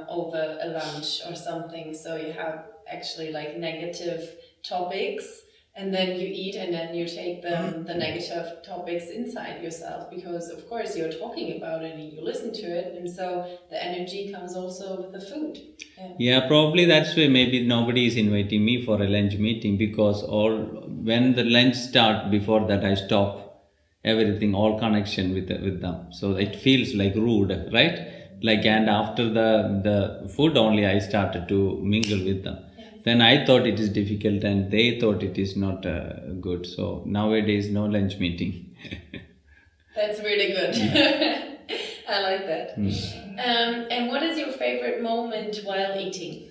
over a lunch or something, so you have actually like negative topics, and then you eat and then you take the negative topics inside yourself, because of course you're talking about it and you listen to it, and so the energy comes also with the food. Yeah, probably that's why maybe nobody is inviting me for a lunch meeting, because when the lunch start, before that I stop everything, all connection with them. So it feels like rude, right? Like, and after the food only I started to mingle with them. Then I thought it is difficult and they thought it is not good. So nowadays no lunch meeting. That's really good. I like that. And what is your favorite moment while eating?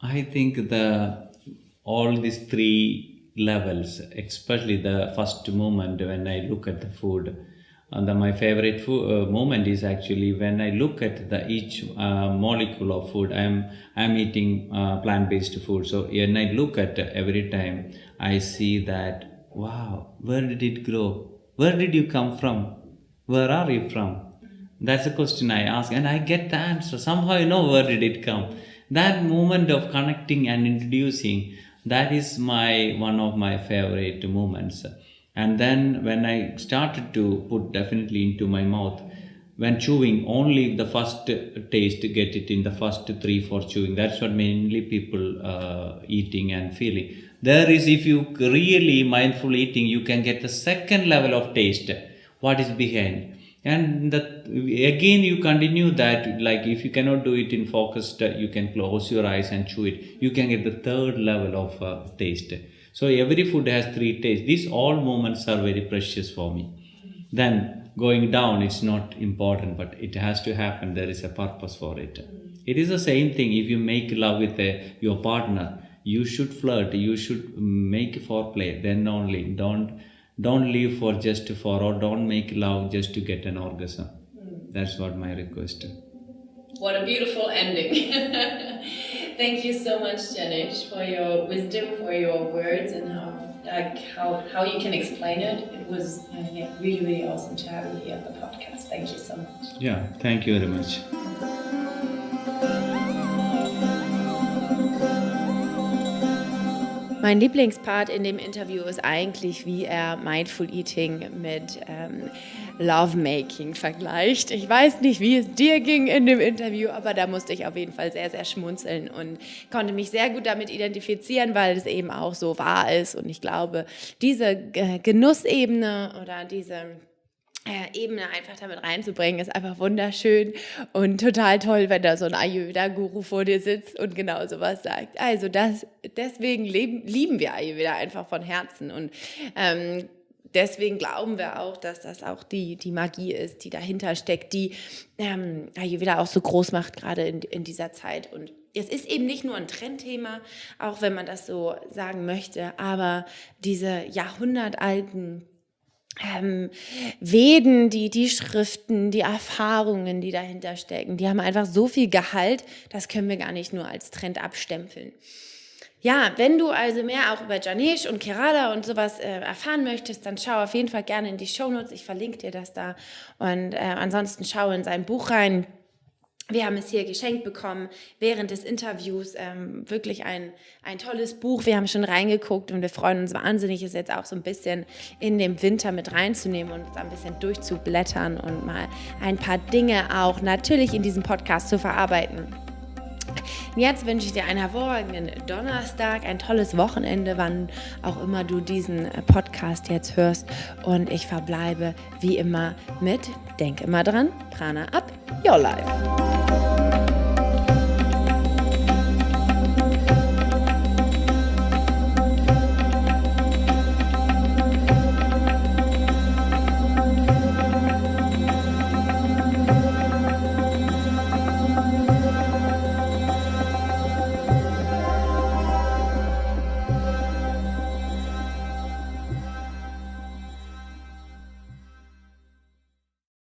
I think all these 3 levels, especially the first moment when I look at the food, and my favorite moment is actually when I look at each molecule of food. I'm eating plant-based food, so when I look at every time, I see that, wow, where did it grow? Where did you come from? Where are you from? That's a question I ask, and I get the answer. Somehow, where did it come? That moment of connecting and introducing, that is one of my favorite moments. And then when I started to put definitely into my mouth, when chewing, only the first taste, get it in the first 3-4 chewing. That's what mainly people eating and feeling. There is, if you really mindful eating, you can get the second level of taste, what is behind. And again you continue that, like if you cannot do it in focused, you can close your eyes and chew it. You can get the third level of taste. So every food has 3 tastes. These all moments are very precious for me. Then going down, it's not important, but it has to happen. There is a purpose for it. It is the same thing. If you make love with your partner, you should flirt, you should make foreplay. Then only don't live for or don't make love just to get an orgasm. That's what my request. What a beautiful ending. Thank you so much, Janesh, for your wisdom, for your words, and how you can explain it. It was really, really awesome to have you here at the podcast. Thank you so much. Yeah, thank you very much. Mein Lieblingspart in dem Interview ist eigentlich, wie er Mindful Eating mit Lovemaking vergleicht. Ich weiß nicht, wie es dir ging in dem Interview, aber da musste ich auf jeden Fall sehr, sehr schmunzeln und konnte mich sehr gut damit identifizieren, weil es eben auch so wahr ist. Und ich glaube, diese Genussebene oder diese Ebene einfach damit reinzubringen, ist einfach wunderschön und total toll, wenn da so ein Ayurveda-Guru vor dir sitzt und genau sowas sagt. Also deswegen lieben wir Ayurveda einfach von Herzen und deswegen glauben wir auch, dass das auch die Magie ist, die dahinter steckt, die Ayurveda auch so groß macht, gerade in dieser Zeit. Und es ist eben nicht nur ein Trendthema, auch wenn man das so sagen möchte, aber diese jahrhundertalten Veden, die Schriften, die Erfahrungen, die dahinter stecken, die haben einfach so viel Gehalt, das können wir gar nicht nur als Trend abstempeln. Ja, wenn du also mehr auch über Janesh und Kerala und sowas erfahren möchtest, dann schau auf jeden Fall gerne in die Shownotes. Ich verlinke dir das da. Und ansonsten schau in sein Buch rein. Wir haben es hier geschenkt bekommen während des Interviews. Wirklich ein tolles Buch. Wir haben schon reingeguckt und wir freuen uns wahnsinnig, es jetzt auch so ein bisschen in dem Winter mit reinzunehmen und ein bisschen durchzublättern und mal ein paar Dinge auch natürlich in diesem Podcast zu verarbeiten. Jetzt wünsche ich dir einen hervorragenden Donnerstag, ein tolles Wochenende, wann auch immer du diesen Podcast jetzt hörst. Und ich verbleibe wie immer mit, denk immer dran, Prana up your life.